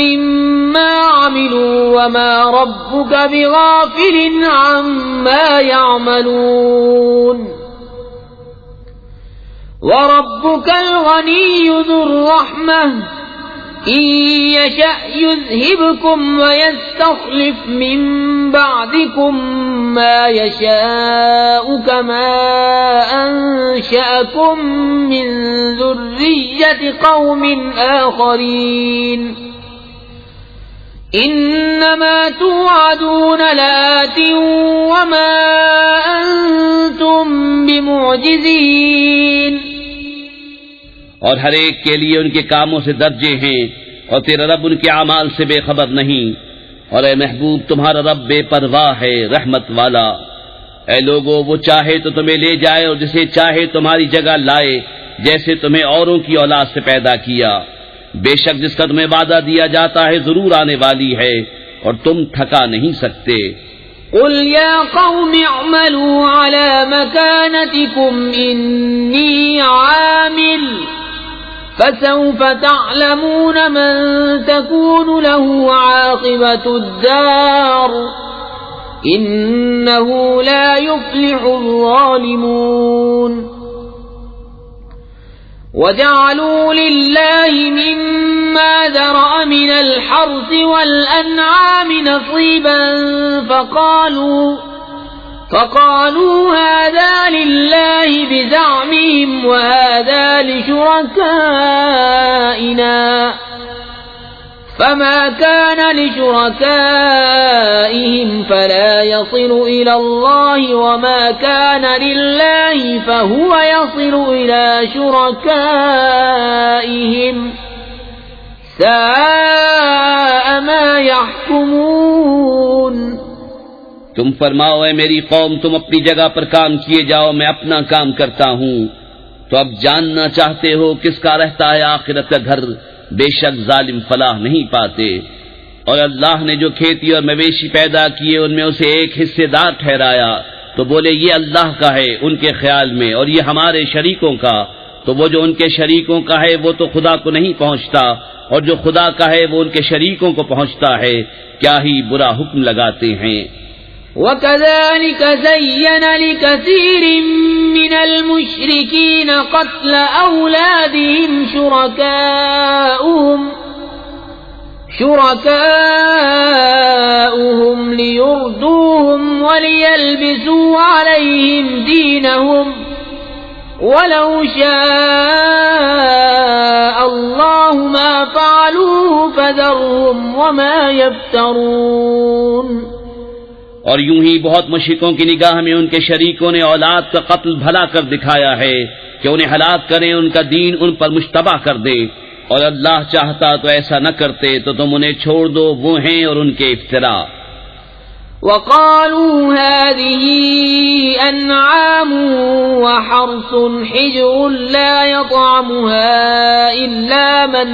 مِّمَّا عَمِلُوا وَمَا رَبُّكَ بِغَافِلٍ عَمَّا يَعْمَلُونَ۔ وَرَبُّكَ الْغَنِيُّ ذُو الرَّحْمَةِ إِن يَشَأْ يُذْهِبْكُمْ وَيَسْتَخْلِفْ مِن بَعْدِكُم مَّا يَشَاءُ كَمَا أَنشَأَكُم مِّن ذُرِّيَّةِ قَوْمٍ آخَرِينَ إِنَّمَا تُوعَدُونَ لَآتٍ وَمَا أَنتُم بِمُعْجِزِينَ۔ اور ہر ایک کے لیے ان کے کاموں سے درجے ہیں، اور تیرا رب ان کے اعمال سے بے خبر نہیں۔ اور اے محبوب تمہارا رب بے پرواہ ہے، رحمت والا۔ اے لوگو، وہ چاہے تو تمہیں لے جائے اور جسے چاہے تمہاری جگہ لائے، جیسے تمہیں اوروں کی اولاد سے پیدا کیا۔ بے شک جس کا تمہیں وعدہ دیا جاتا ہے ضرور آنے والی ہے، اور تم تھکا نہیں سکتے۔ قل يا قوم اعملوا على مكانتكم إني عامل فسوف تعلمون من تكون له عاقبة الدار إنه لا يفلح الظالمون وجعلوا لله مما ذرأ من الحرث والأنعام نصيبا فقالوا هذا لله بزعمهم وهذا لشركائنا فما كان لشركائهم فلا يصل إلى الله وما كان لله فهو يصل إلى شركائهم ساء ما يحكمون۔ تم فرماؤ اے میری قوم، تم اپنی جگہ پر کام کیے جاؤ، میں اپنا کام کرتا ہوں۔ تو اب جاننا چاہتے ہو کس کا رہتا ہے آخرت کا گھر؟ بے شک ظالم فلاح نہیں پاتے۔ اور اللہ نے جو کھیتی اور مویشی پیدا کیے ان میں اسے ایک حصے دار ٹھہرایا، تو بولے یہ اللہ کا ہے ان کے خیال میں، اور یہ ہمارے شریکوں کا۔ تو وہ جو ان کے شریکوں کا ہے وہ تو خدا کو نہیں پہنچتا، اور جو خدا کا ہے وہ ان کے شریکوں کو پہنچتا ہے۔ کیا ہی برا حکم لگاتے ہیں۔ وَكَذَلِكَ زَيَّنَ لِكَثِيرٍ مِّنَ الْمُشْرِكِينَ قَتْلَ أَوْلَادِهِمْ شُرَكَاؤُهُمْ لِيُرْدُوهُمْ وَلِيَلْبِسُوا عَلَيْهِمْ دِينَهُمْ وَلَوْ شَاءَ اللَّهُ مَا فَعَلُوهُ فَذَرْهُمْ وَمَا يَفْتَرُونَ۔ اور یوں ہی بہت مشرکوں کی نگاہ میں ان کے شریکوں نے اولاد کا قتل بھلا کر دکھایا ہے کہ انہیں ہلاک کریں، ان کا دین ان پر مشتبہ کر دیں، اور اللہ چاہتا تو ایسا نہ کرتے، تو تم انہیں چھوڑ دو، وہ ہیں اور ان کے افتراء۔ وَقَالُوا هَٰذِهِ أَنْعَامٌ وَحَرْثٌ حِجْرٌ لَّا يَطْعَمُهَا إِلَّا مَن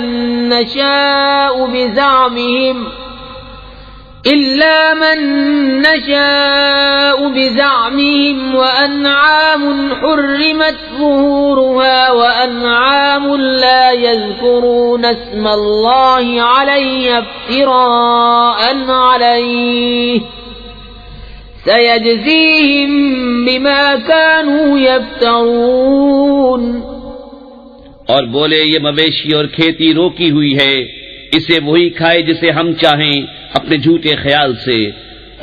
نَّشَاءُ بِزَعْمِهِمْ وَأَنْعَامٌ حُرِّمَتْ ظُهُورُهَا وَأَنْعَامٌ لَّا يَذْكُرُونَ اسْمَ اللَّهِ عَلَيْهَا افْتِرَاءً عَلَيْهِ سَيَجْزِيهِم بِمَا كَانُوا يَفْتَرُونَ۔ اور بولے یہ مویشی اور کھیتی روکی ہوئی ہے، اسے وہی کھائے جسے ہم چاہیں اپنے جھوٹے خیال سے،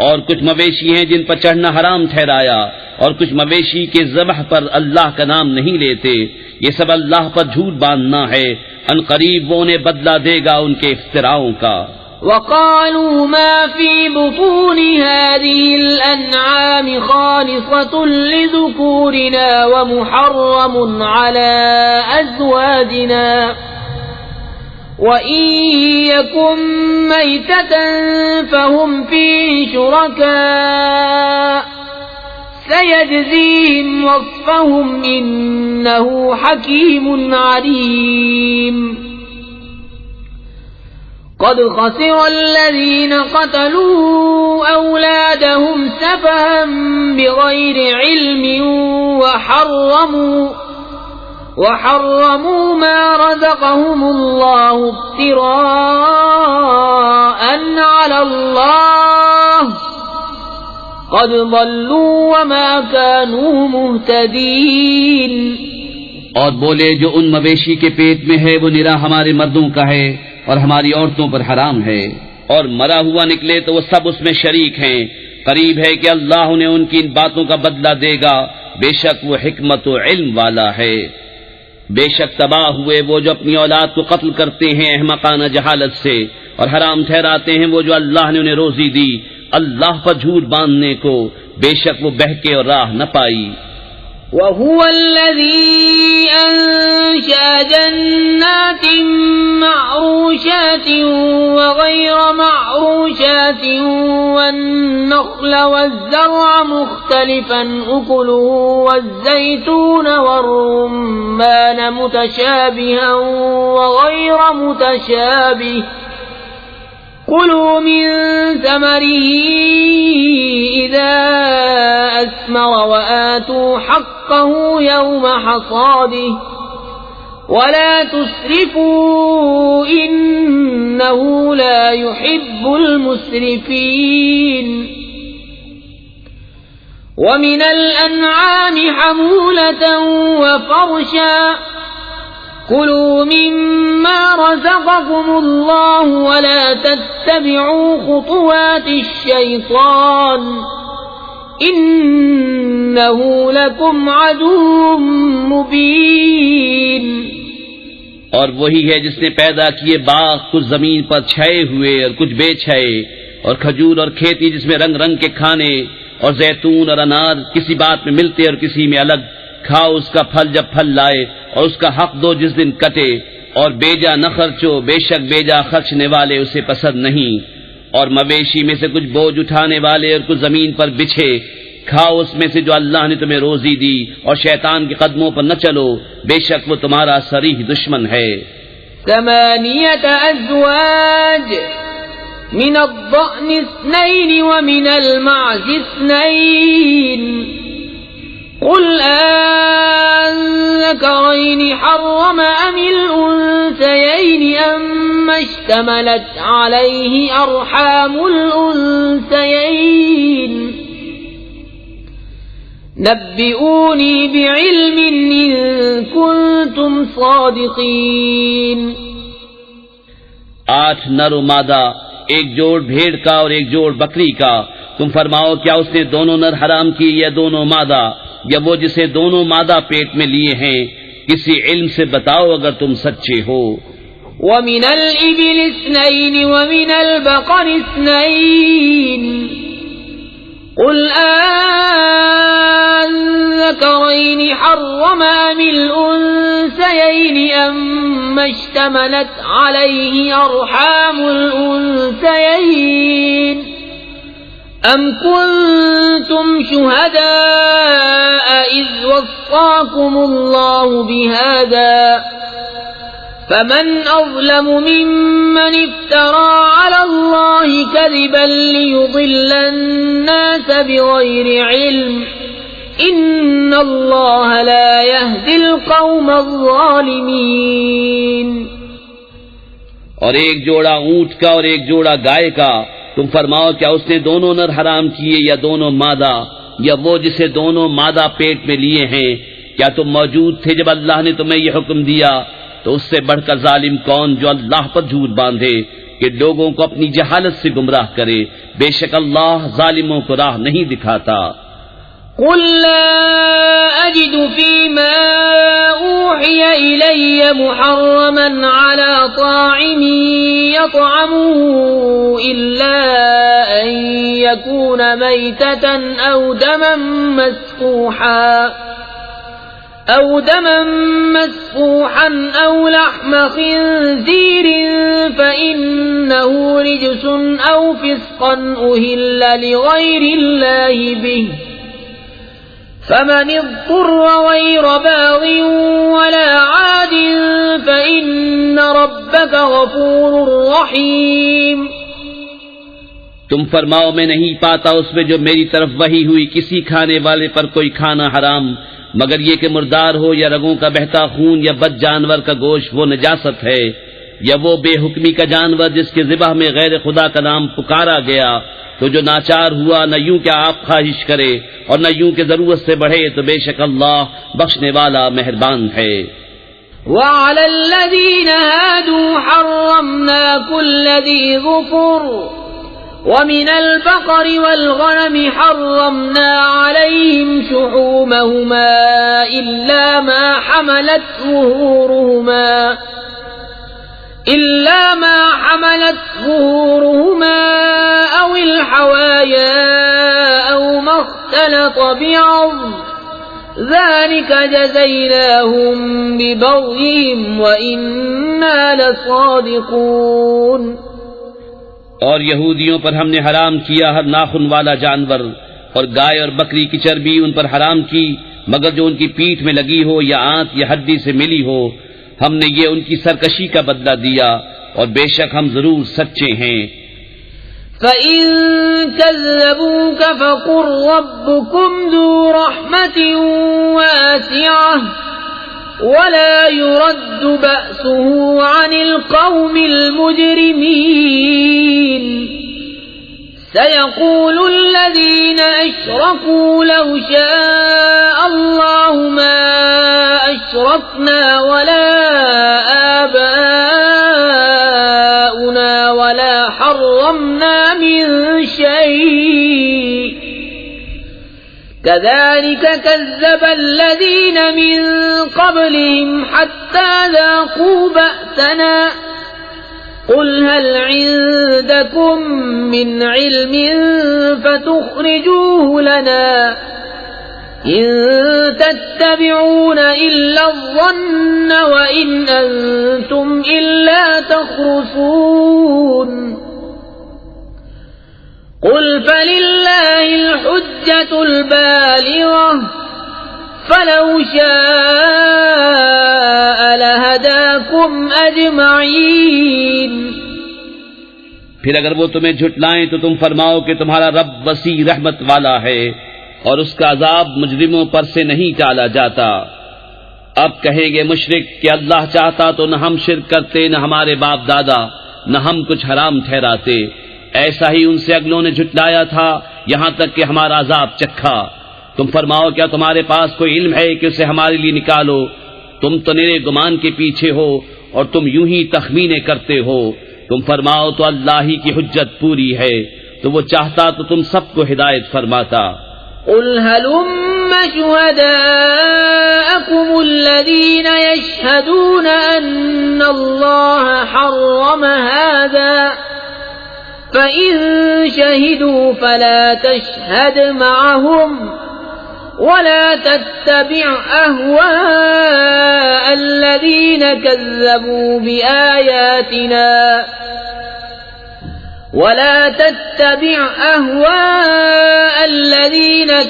اور کچھ مویشی ہیں جن پر چڑھنا حرام ٹھہرایا، اور کچھ مویشی کے ذبح پر اللہ کا نام نہیں لیتے، یہ سب اللہ پر جھوٹ باندھنا ہے، ان قریب وہ انہیں بدلہ دے گا ان کے افتراؤں کا۔ وَقَالُوا مَا فِي بُطُونِ هَٰذِهِ الْأَنْعَامِ خَالِصَةٌ لِّذُكُورِنَا وَمُحَرَّمٌ عَلَىٰ أَزْوَاجِنَا وَإِن يَكُن مَّيْتَةً فَهُمْ فِيهِ شُرَكَاءُ سَيَجْزِيهِمْ وَصْفَهُمْ إِنَّهُ حَكِيمٌ عَلِيمٌ۔ قد خسر الذين قتلوا أولادهم سفها بغير علم وحرموا ما رزقهم الله افتراء على الله قد ضلوا وما كانوا مهتدين۔ اور بولے جو ان مویشی کے پیٹ میں ہے وہ نرا ہمارے مردوں کا ہے اور ہماری عورتوں پر حرام ہے، اور مرا ہوا نکلے تو وہ سب اس میں شریک ہیں، قریب ہے کہ اللہ انہیں ان کی ان باتوں کا بدلہ دے گا، بے شک وہ حکمت و علم والا ہے۔ بے شک تباہ ہوئے وہ جو اپنی اولاد کو قتل کرتے ہیں احمقانہ جہالت سے، اور حرام ٹھہراتے ہیں وہ جو اللہ نے انہیں روزی دی اللہ پر جھوٹ باندھنے کو، بے شک وہ بہکے اور راہ نہ پائی۔ وهو الذي أنشأ جنات معروشات وغير معروشات والنخل والزرع مختلفا أكله والزيتون والرمان متشابها وغير متشابه كلوا من ثمره إذا أثمر وآتوا حقه يوم حصاده ولا تسرفوا إنه لا يحب المسرفين ومن الأنعام حمولة وفرشا كلوا مما رزقكم الله ولا تتبعوا خطوات الشيطان إنه لكم عدو مبين اور وہی ہے جس نے پیدا کیے باغ کچھ زمین پر چھائے ہوئے اور کچھ بے چھائے، اور کھجور اور کھیتی جس میں رنگ رنگ کے کھانے، اور زیتون اور انار کسی بات میں ملتے اور کسی میں الگ، کھاؤ اس کا پھل جب پھل لائے اور اس کا حق دو جس دن کٹے، اور بیجا نہ خرچو، بے شک بیجا خرچنے والے اسے پسند نہیں، اور مویشی میں سے کچھ بوجھ اٹھانے والے اور کچھ زمین پر بچھے، کھاؤ اس میں سے جو اللہ نے تمہیں روزی دی، اور شیطان کے قدموں پر نہ چلو، بے شک وہ تمہارا صریح دشمن ہے۔ 8 أزواج من الضأن 2 ومن المعز 2 قل أذكرين حرم أم الأنثيين أما اشتملت عليه أرحام الأنثيين نبئوني بعلم إن كنتم صادقين۔ 8 نر و مادہ، ایک جوڑ بھیڑ کا اور ایک جوڑ بکری کا، تم فرماؤ کیا اس نے دونوں نر حرام کی یا دونوں مادہ، یا وہ جسے دونوں مادہ پیٹ میں لیے ہیں؟ کسی علم سے بتاؤ اگر تم سچے ہو۔ وَمِنَ الْإِبِلِ 2 وَمِنَ الْبَقَرِ 2 قُلْ أَذَكَرَيْنِ حَرَّمَ أَمِ الْأُنثَيَيْنِ أَمَّا اشْتَمَلَتْ عَلَيْهِ أَرْحَامُ الْأُنثَيَيْنِ أَمْ كُنتُمْ شُهَدَاءَ إِذْ وَصَّاكُمُ اللَّهُ بِهَذَا فَمَنْ أَظْلَمُ مِمَّنِ افْتَرَى عَلَى اللَّهِ كَذِبًا لِيُضِلَّ النَّاسَ بِغَيْرِ عِلْمٍ إِنَّ اللَّهَ لَا يَهْدِي الْقَوْمَ الظَّالِمِينَ۔ اور ایک جوڑا اونٹ کا اور ایک جوڑا گائے کا، تم فرماؤ کیا اس نے دونوں نر حرام کیے یا دونوں مادہ، یا وہ جسے دونوں مادہ پیٹ میں لیے ہیں؟ کیا تم موجود تھے جب اللہ نے تمہیں یہ حکم دیا؟ تو اس سے بڑھ کر ظالم کون جو اللہ پر جھوٹ باندھے کہ لوگوں کو اپنی جہالت سے گمراہ کرے، بے شک اللہ ظالموں کو راہ نہیں دکھاتا۔ قل لا أجد فيما أوحي إلي محرما على طاعم يطعمه إلا أن يكون ميتة أو دما مسفوحا أو لحم خنزير فإنه رجس أو فسقا أهل لغير الله به فمن اضطر غير باغ ولا عاد فإن ربك غفور رحيم۔ تم فرماؤ میں نہیں پاتا اس میں جو میری طرف وحی ہوئی کسی کھانے والے پر کوئی کھانا حرام، مگر یہ کہ مردار ہو یا رگوں کا بہتا خون یا بد جانور کا گوشت وہ نجاست ہے، یا وہ بے حکمی کا جانور جس کے ذبح میں غیر خدا کا نام پکارا گیا، تو جو ناچار ہوا نہ یوں کہ آپ خواہش کرے اور نہ یوں کہ ضرورت سے بڑھے، تو بے شک اللہ بخشنے والا مہربان ہے۔ وعلى الذين هادوا حرمنا كل ذي ظفر ومن البقر والغنم حرمنا عليهم شحومهما إلا ما حملت ظهورهما أو الحوايا أو ما اختلط بعظم ذلك جزيناهم ببغيهم وإنا لصادقون. اور یہودیوں پر ہم نے حرام کیا ہر ناخن والا جانور، اور گائے اور بکری کی چربی ان پر حرام کی مگر جو ان کی پیٹھ میں لگی ہو یا آنت یا ہڈی سے ملی ہو. ہم نے یہ ان کی سرکشی کا بدلہ دیا اور بے شک ہم ضرور سچے ہیں. فَإِن كَذَّبُوكَ فَقُل رَّبُّكُمْ ذُو رَحْمَةٍ وَاسِعَةٍ وَلَا يُرَدُّ بَأْسُهُ عَنِ الْقَوْمِ الْمُجْرِمِينَ. سَيَقُولُ الَّذِينَ أَشْرَكُوا لَوْ شَاءَ اللَّهُ مَا أَشْرَكْنَا وَلَا آبَاؤُنَا وَلَا حَرَّمْنَا مِن شَيْءٍ كَذَلِكَ كَذَّبَ الَّذِينَ مِن قَبْلِهِمْ حَتَّى ذَاقُوا بَأْسَنَا. قُلْ هَلْ عِندَكُم مِّنْ عِلْمٍ فَتُخْرِجُوهُ لَنَا إِن تَتَّبِعُونَ إِلَّا الظَّنَّ وَإِنْ أَنتُمْ إِلَّا تَخْرُصُونَ. قُلْ فَلِلَّهِ الْحُجَّةُ الْبَالِغَةُ فَلَوْ شَاءَ لَهَدَاكُمْ أَجْمَعِينَ. پھر اگر وہ تمہیں جھٹلائیں تو تم فرماؤ کہ تمہارا رب وسیع رحمت والا ہے اور اس کا عذاب مجرموں پر سے نہیں ٹالا جاتا. اب کہیں گے مشرک کہ اللہ چاہتا تو نہ ہم شرک کرتے نہ ہمارے باپ دادا نہ ہم کچھ حرام ٹھہراتے. ایسا ہی ان سے اگلوں نے جھٹلایا تھا یہاں تک کہ ہمارا عذاب چکھا. تم فرماؤ کیا تمہارے پاس کوئی علم ہے کہ اسے ہمارے لیے نکالو؟ تم تو نرے گمان کے پیچھے ہو اور تم یوں ہی تخمینے کرتے ہو. تم فرماؤ تو اللہ ہی کی حجت پوری ہے، تو وہ چاہتا تو تم سب کو ہدایت فرماتا. قُلْ هَلُمَّ شُهَدَاءَكُمُ الَّذِينَ يَشْهَدُونَ أَنَّ اللَّهَ حَرَّمَ هَذَا فَإِن شَهِدُوا فَلَا تَشْهَدْ مَعَهُمْ وَلَا تَتَّبِعْ أَهْوَاءَ الَّذِينَ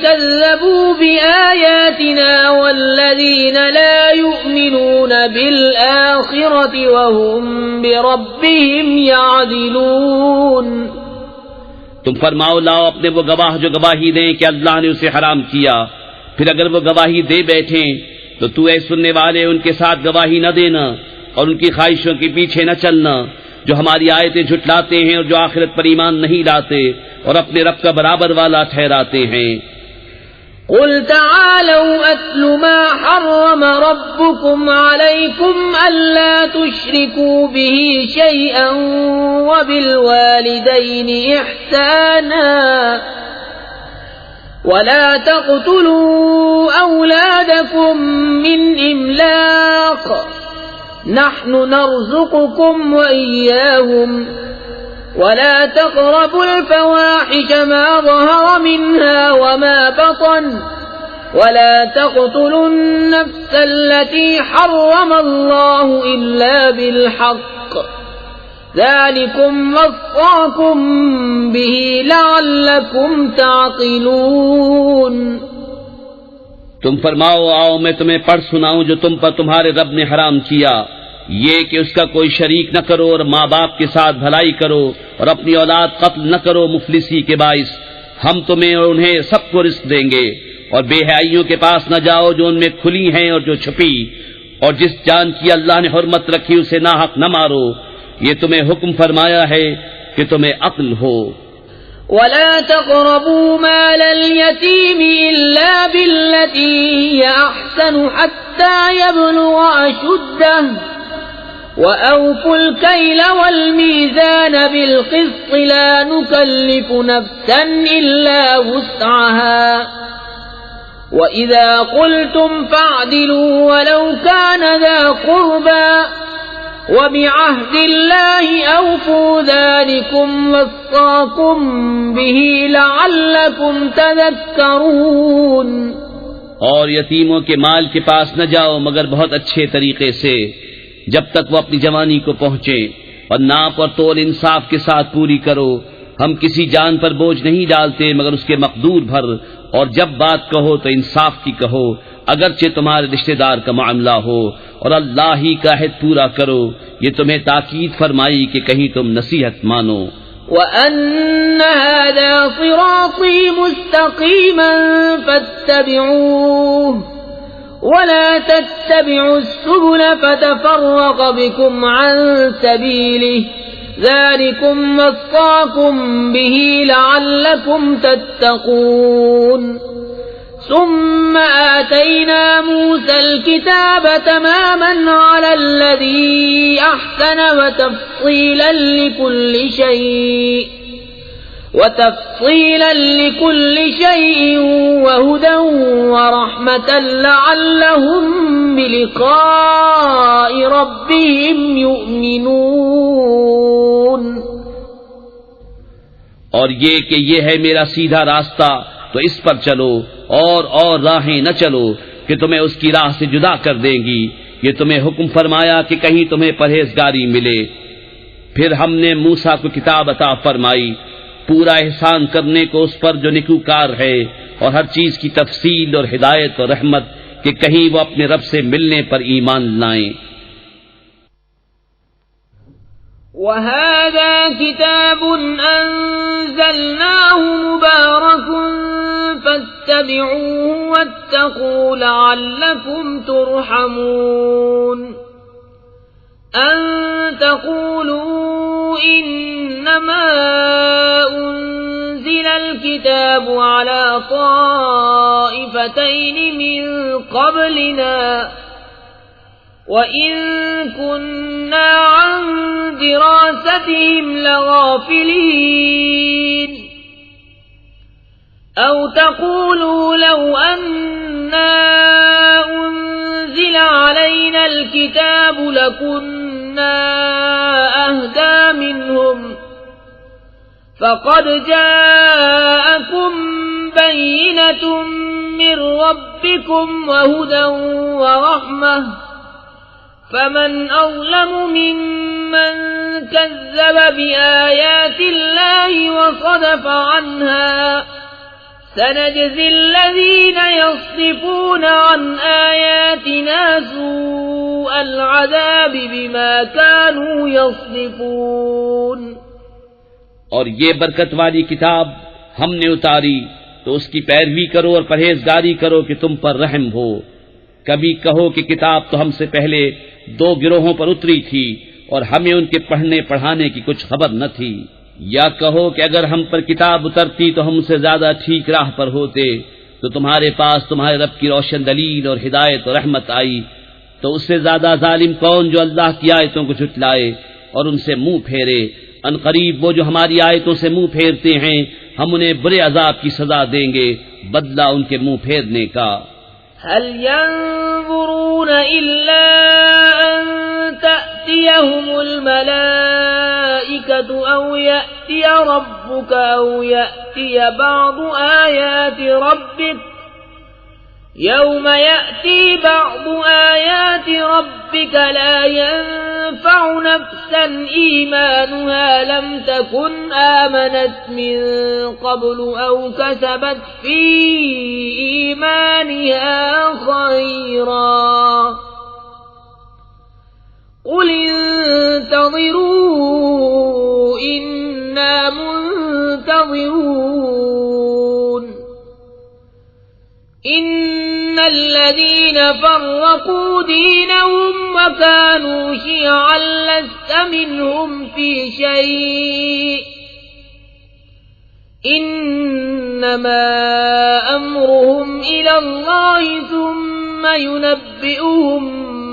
كَذَّبُوا بِآيَاتِنَا وَالَّذِينَ لَا يُؤْمِنُونَ بِالْآخِرَةِ وَهُمْ بِرَبِّهِمْ يَعْدِلُونَ. تم فرماؤ لاؤ اپنے وہ گواہ جو گواہی دیں کہ اللہ نے اسے حرام کیا. پھر اگر وہ گواہی دے بیٹھیں تو تو اے سننے والے ان کے ساتھ گواہی نہ دینا اور ان کی خواہشوں کے پیچھے نہ چلنا جو ہماری آیتیں جھٹلاتے ہیں اور جو آخرت پر ایمان نہیں لاتے اور اپنے رب کا برابر والا ٹھہراتے ہیں. قُلْ تَعَالَوْا أَتْلُ مَا حَرَّمَ رَبُّكُمْ عَلَيْكُمْ أَلَّا تُشْرِكُوا بِهِ شَيْئًا وَبِالْوَالِدَيْنِ إِحْسَانًا وَلَا تَقْتُلُوا أَوْلَادَكُمْ مِنْ إِمْلَاقٍ نَحْنُ نَرْزُقُكُمْ وَإِيَّاهُمْ وَلَا تَقْرَبُوا الْفَوَاحِشَ مَا ظَهَرَ مِنْهَا وَمَا بَطَنَ وَلَا تَقْتُلُوا النَّفْسَ الَّتِي حَرَّمَ اللَّهُ إِلَّا بِالْحَقِّ ذَلِكُمْ وَصَّاكُمْ بِهِ لَعَلَّكُمْ تَعْقِلُونَ. تم فرماؤ آؤ میں تمہیں پڑھ سناؤں جو تم پر تمہارے رب نے حرام کیا، یہ کہ اس کا کوئی شریک نہ کرو اور ماں باپ کے ساتھ بھلائی کرو اور اپنی اولاد قتل نہ کرو مفلسی کے باعث. ہم تمہیں اور انہیں سب کو رزق دیں گے. اور بے حیائیوں کے پاس نہ جاؤ جو ان میں کھلی ہیں اور جو چھپی، اور جس جان کی اللہ نے حرمت رکھی اسے ناحق نہ مارو. یہ تمہیں حکم فرمایا ہے کہ تمہیں عقل ہو. وَلَا تَقْرَبُوا مَالَ الْيَتِيمِ إِلَّا بِالَّتِي هِيَ أَحْسَنُ حَتَّى يَبْلُغَ أَشُدَّهُ وَأَوْفُوا الْكَيْلَ وَالْمِيزَانَ بِالْقِسْطِ لَا نُكَلِّفُ نَفْسًا إِلَّا وُسْعَهَا وَإِذَا قُلْتُمْ فَاعْدِلُوا وَلَوْ كَانَ ذَا قُرْبَى وَبِعَهْدِ اللَّهِ أَوْفُوا ذَلِكُمْ وَصَّاكُمْ بِهِ لَعَلَّكُمْ تَذَكَّرُونَ. اور یتیموں کے مال کے پاس نہ جاؤ مگر بہت اچھے طریقے سے جب تک وہ اپنی جوانی کو پہنچے، اور ناپ اور تول انصاف کے ساتھ پوری کرو۔ ہم کسی جان پر بوجھ نہیں ڈالتے مگر اس کے مقدور بھر، اور جب بات کہو تو انصاف کی کہو، اگرچہ تمہارے رشتہ دار کا معاملہ ہو، اور اللہ ہی کا عہد پورا کرو۔ یہ تمہیں تاکید فرمائی کہ کہیں تم نصیحت مانو۔ وَأَنَّ هَذَا صِرَاطِي مُسْتَقِيمًا فَاتَّبِعُوهُ وَلَا تَتَّبِعُوا السُّبُلَ فَتَفَرَّقَ بِكُمْ عَن سَبِيلِهِ ذَلِكُمْ وَصَّاكُمْ بِهِ لَعَلَّكُمْ تَتَّقُونَ ثم آتينا موسى الكتاب تماما على الذي أحسن وتفصيلا لكل شيء وهدى ورحمة لعلهم بلقاء ربهم يؤمنون۔ اور یہ کہ یہ ہے میرا سیدھا راستہ تو اس پر چلو، اور راہیں نہ چلو کہ تمہیں اس کی راہ سے جدا کر دیں گی۔ یہ تمہیں حکم فرمایا کہ کہیں تمہیں پرہیزگاری ملے۔ پھر ہم نے موسیٰ کو کتاب عطا فرمائی، پورا احسان کرنے کو اس پر جو نیکوکار ہے، اور ہر چیز کی تفصیل اور ہدایت اور رحمت کہ کہیں وہ اپنے رب سے ملنے پر ایمان لائیں۔ وَهَذَا كِتَابٌ أَنزَلْنَاهُ مُبَارَكٌ فَاتَّبِعُوهُ وَاتَّقُوا لَعَلَّكُمْ تُرْحَمُونَ۔ أَن تَقُولُوا إِنَّمَا أُنزِلَ الْكِتَابُ عَلَى طَائِفَتَيْنِ مِن قَبْلِنَا وَإِن كُنَّا عَن دِرَاسَتِهِمْ لَغَافِلِينَ أَوْ تَقُولُوا لَوْ أَنَّا أُنزِلَ عَلَيْنَا الْكِتَابُ لَكُنَّا أَهْدَى مِنْهُمْ فَقَدْ جَاءَكُمْ بَيِّنَةٌ مِّن رَّبِّكُمْ وَهُدًى وَرَحْمَةٌ فَمَنْ أَظْلَمُ مِمَّنْ كَذَّبَ بِآيَاتِ اللَّهِ وَصَدَفَ عَنْهَا سَنَجْزِي الَّذِينَ يَصْدِفُونَ عَنْ آيَاتِنَا سُوءَ الْعَذَابِ بِمَا كَانُوا يَصْدِفُونَ۔ اور یہ برکت والی کتاب ہم نے اتاری تو اس کی پیروی کرو اور پرہیزگاری کرو کہ تم پر رحم ہو۔ کبھی کہو کہ کتاب تو ہم سے پہلے 2 گروہوں پر اتری تھی اور ہمیں ان کے پڑھنے پڑھانے کی کچھ خبر نہ تھی، یا کہو کہ اگر ہم پر کتاب اترتی تو ہم سے زیادہ ٹھیک راہ پر ہوتے، تو تمہارے پاس تمہارے رب کی روشن دلیل اور ہدایت اور رحمت آئی، تو اس سے زیادہ ظالم کون جو اللہ کی آیتوں کو جھٹلائے اور ان سے منہ پھیرے۔ ان قریب وہ جو ہماری آیتوں سے منہ پھیرتے ہیں ہم انہیں برے عذاب کی سزا دیں گے، بدلہ ان کے منہ پھیرنے کا۔ هل ينظرون إلا أن تأتيهم الملائكة أو يأتي ربك أو يأتي بعض آيات ربك يوم يأتي بعض آيات ربك لا ينفع نفسا إيمانها لم تكن آمنت من قبل أو كسبت في إيمانها خيرا قل انتظروا إنا منتظرون إن الذين فرقوا دينهم وكانوا شيعا لست منهم في شيء إنما أمرهم إلى الله ثم ينبئهم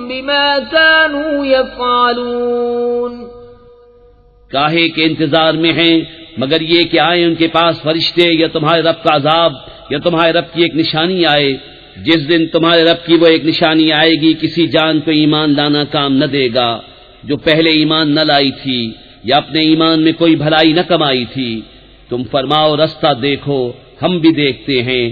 بما كانوا يفعلون۔ کاہے کے انتظار میں ہیں مگر یہ کہ آئیں ان کے پاس فرشتے یا تمہارے رب کا عذاب یا تمہارے رب کی ایک نشانی آئے۔ جس دن تمہارے رب کی وہ ایک نشانی آئے گی کسی جان کو ایمان لانا کام نہ دے گا جو پہلے ایمان نہ لائی تھی یا اپنے ایمان میں کوئی بھلائی نہ کمائی تھی۔ تم فرماؤ رستہ دیکھو ہم بھی دیکھتے ہیں،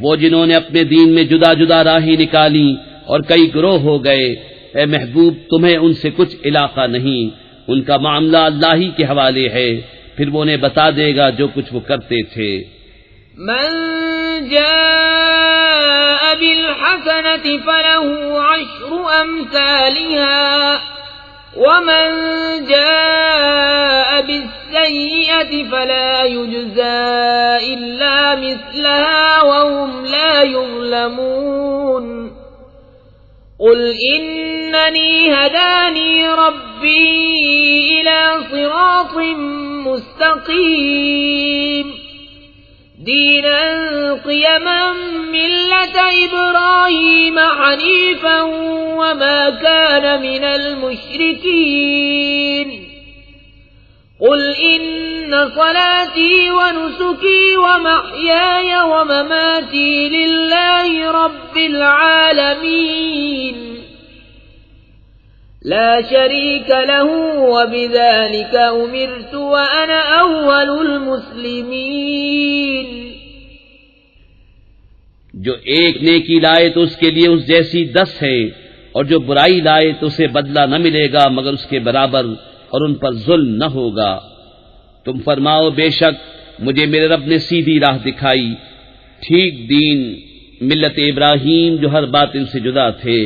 وہ جنہوں نے اپنے دین میں جدا جدا راہیں نکالی اور کئی گروہ ہو گئے، اے محبوب تمہیں ان سے کچھ علاقہ نہیں، ان کا معاملہ اللہ ہی کے حوالے ہے، پھر وہ انہیں بتا دے گا جو کچھ وہ کرتے تھے۔ من جاء بالحسنة فله 10 أمثالها ومن جاء بالسيئة فلا يجزى إلا مثلها وهم لا يظلمون قل إنني هداني ربي إلى صراط مستقيم دينا قيما ملة إبراهيم حنيفا وما كان من المشركين قل إن صلاتي ونسكي ومحياي ومماتي لله رب العالمين لا شريك له وبذلك أمرت وأنا أول المسلمين۔ جو ایک نیکی لائے تو اس کے لیے اس جیسی 10 ہے، اور جو برائی لائے تو اسے بدلہ نہ ملے گا مگر اس کے برابر، اور ان پر ظلم نہ ہوگا۔ تم فرماؤ بے شک مجھے میرے رب نے سیدھی راہ دکھائی، ٹھیک دین ملت ابراہیم جو ہر باطل سے جدا تھے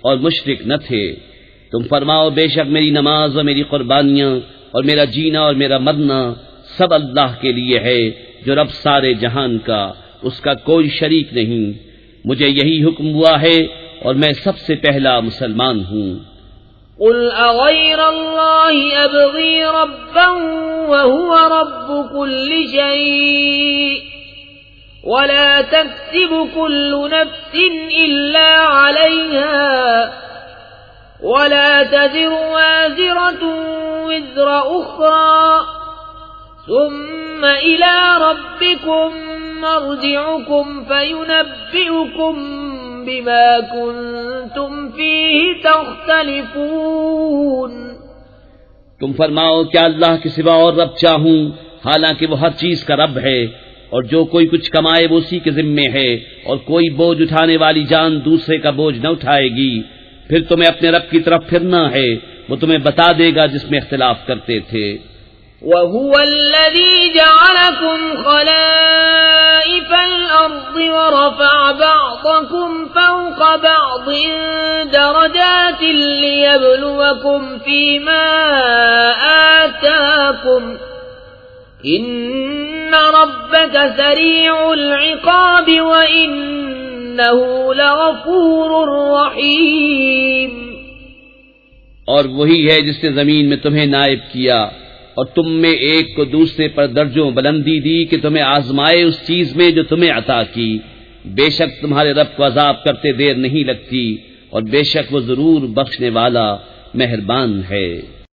اور مشرک نہ تھے۔ تم فرماؤ بے شک میری نماز اور میری قربانیاں اور میرا جینا اور میرا مرنا سب اللہ کے لیے ہے جو رب سارے جہان کا، اس کا کوئی شریک نہیں۔ مجھے یہی حکم ہوا ہے اور میں سب سے پہلا مسلمان ہوں۔ قل اغير الله ابغي ربا وهو رب كل شيء ولا تكسب كل نفس الا عليها ولا تزر وازرة وزر اخرى ثم الى ربكم مرجعكم فينبئكم بما كنتم فيه تختلفون۔ تم فرماؤ کیا اللہ کے سوا اور رب چاہوں، حالانکہ وہ ہر چیز کا رب ہے، اور جو کوئی کچھ کمائے وہ اسی کے ذمے ہے، اور کوئی بوجھ اٹھانے والی جان دوسرے کا بوجھ نہ اٹھائے گی۔ پھر تمہیں اپنے رب کی طرف پھرنا ہے، وہ تمہیں بتا دے گا جس میں اختلاف کرتے تھے۔ وَهُوَ الَّذِي جَعَلَكُمْ خَلَائِفَ الْأَرْضِ وَرَفَعَ بَعْضَكُمْ فَوْقَ بَعْضٍ دَرَجَاتٍ لِيَبْلُوَكُمْ فِيمَا آتَاكُمْ إِنَّ رَبَّكَ سَرِيعُ الْعِقَابِ وَإِنَّهُ لَغَفُورٌ رَحِيمٌ۔ اور وہی ہے جس نے زمین میں تمہیں نائب کیا اور تم میں ایک کو دوسرے پر درجوں بلندی دی کہ تمہیں آزمائے اس چیز میں جو تمہیں عطا کی۔ بے شک تمہارے رب کو عذاب کرتے دیر نہیں لگتی، اور بے شک وہ ضرور بخشنے والا مہربان ہے۔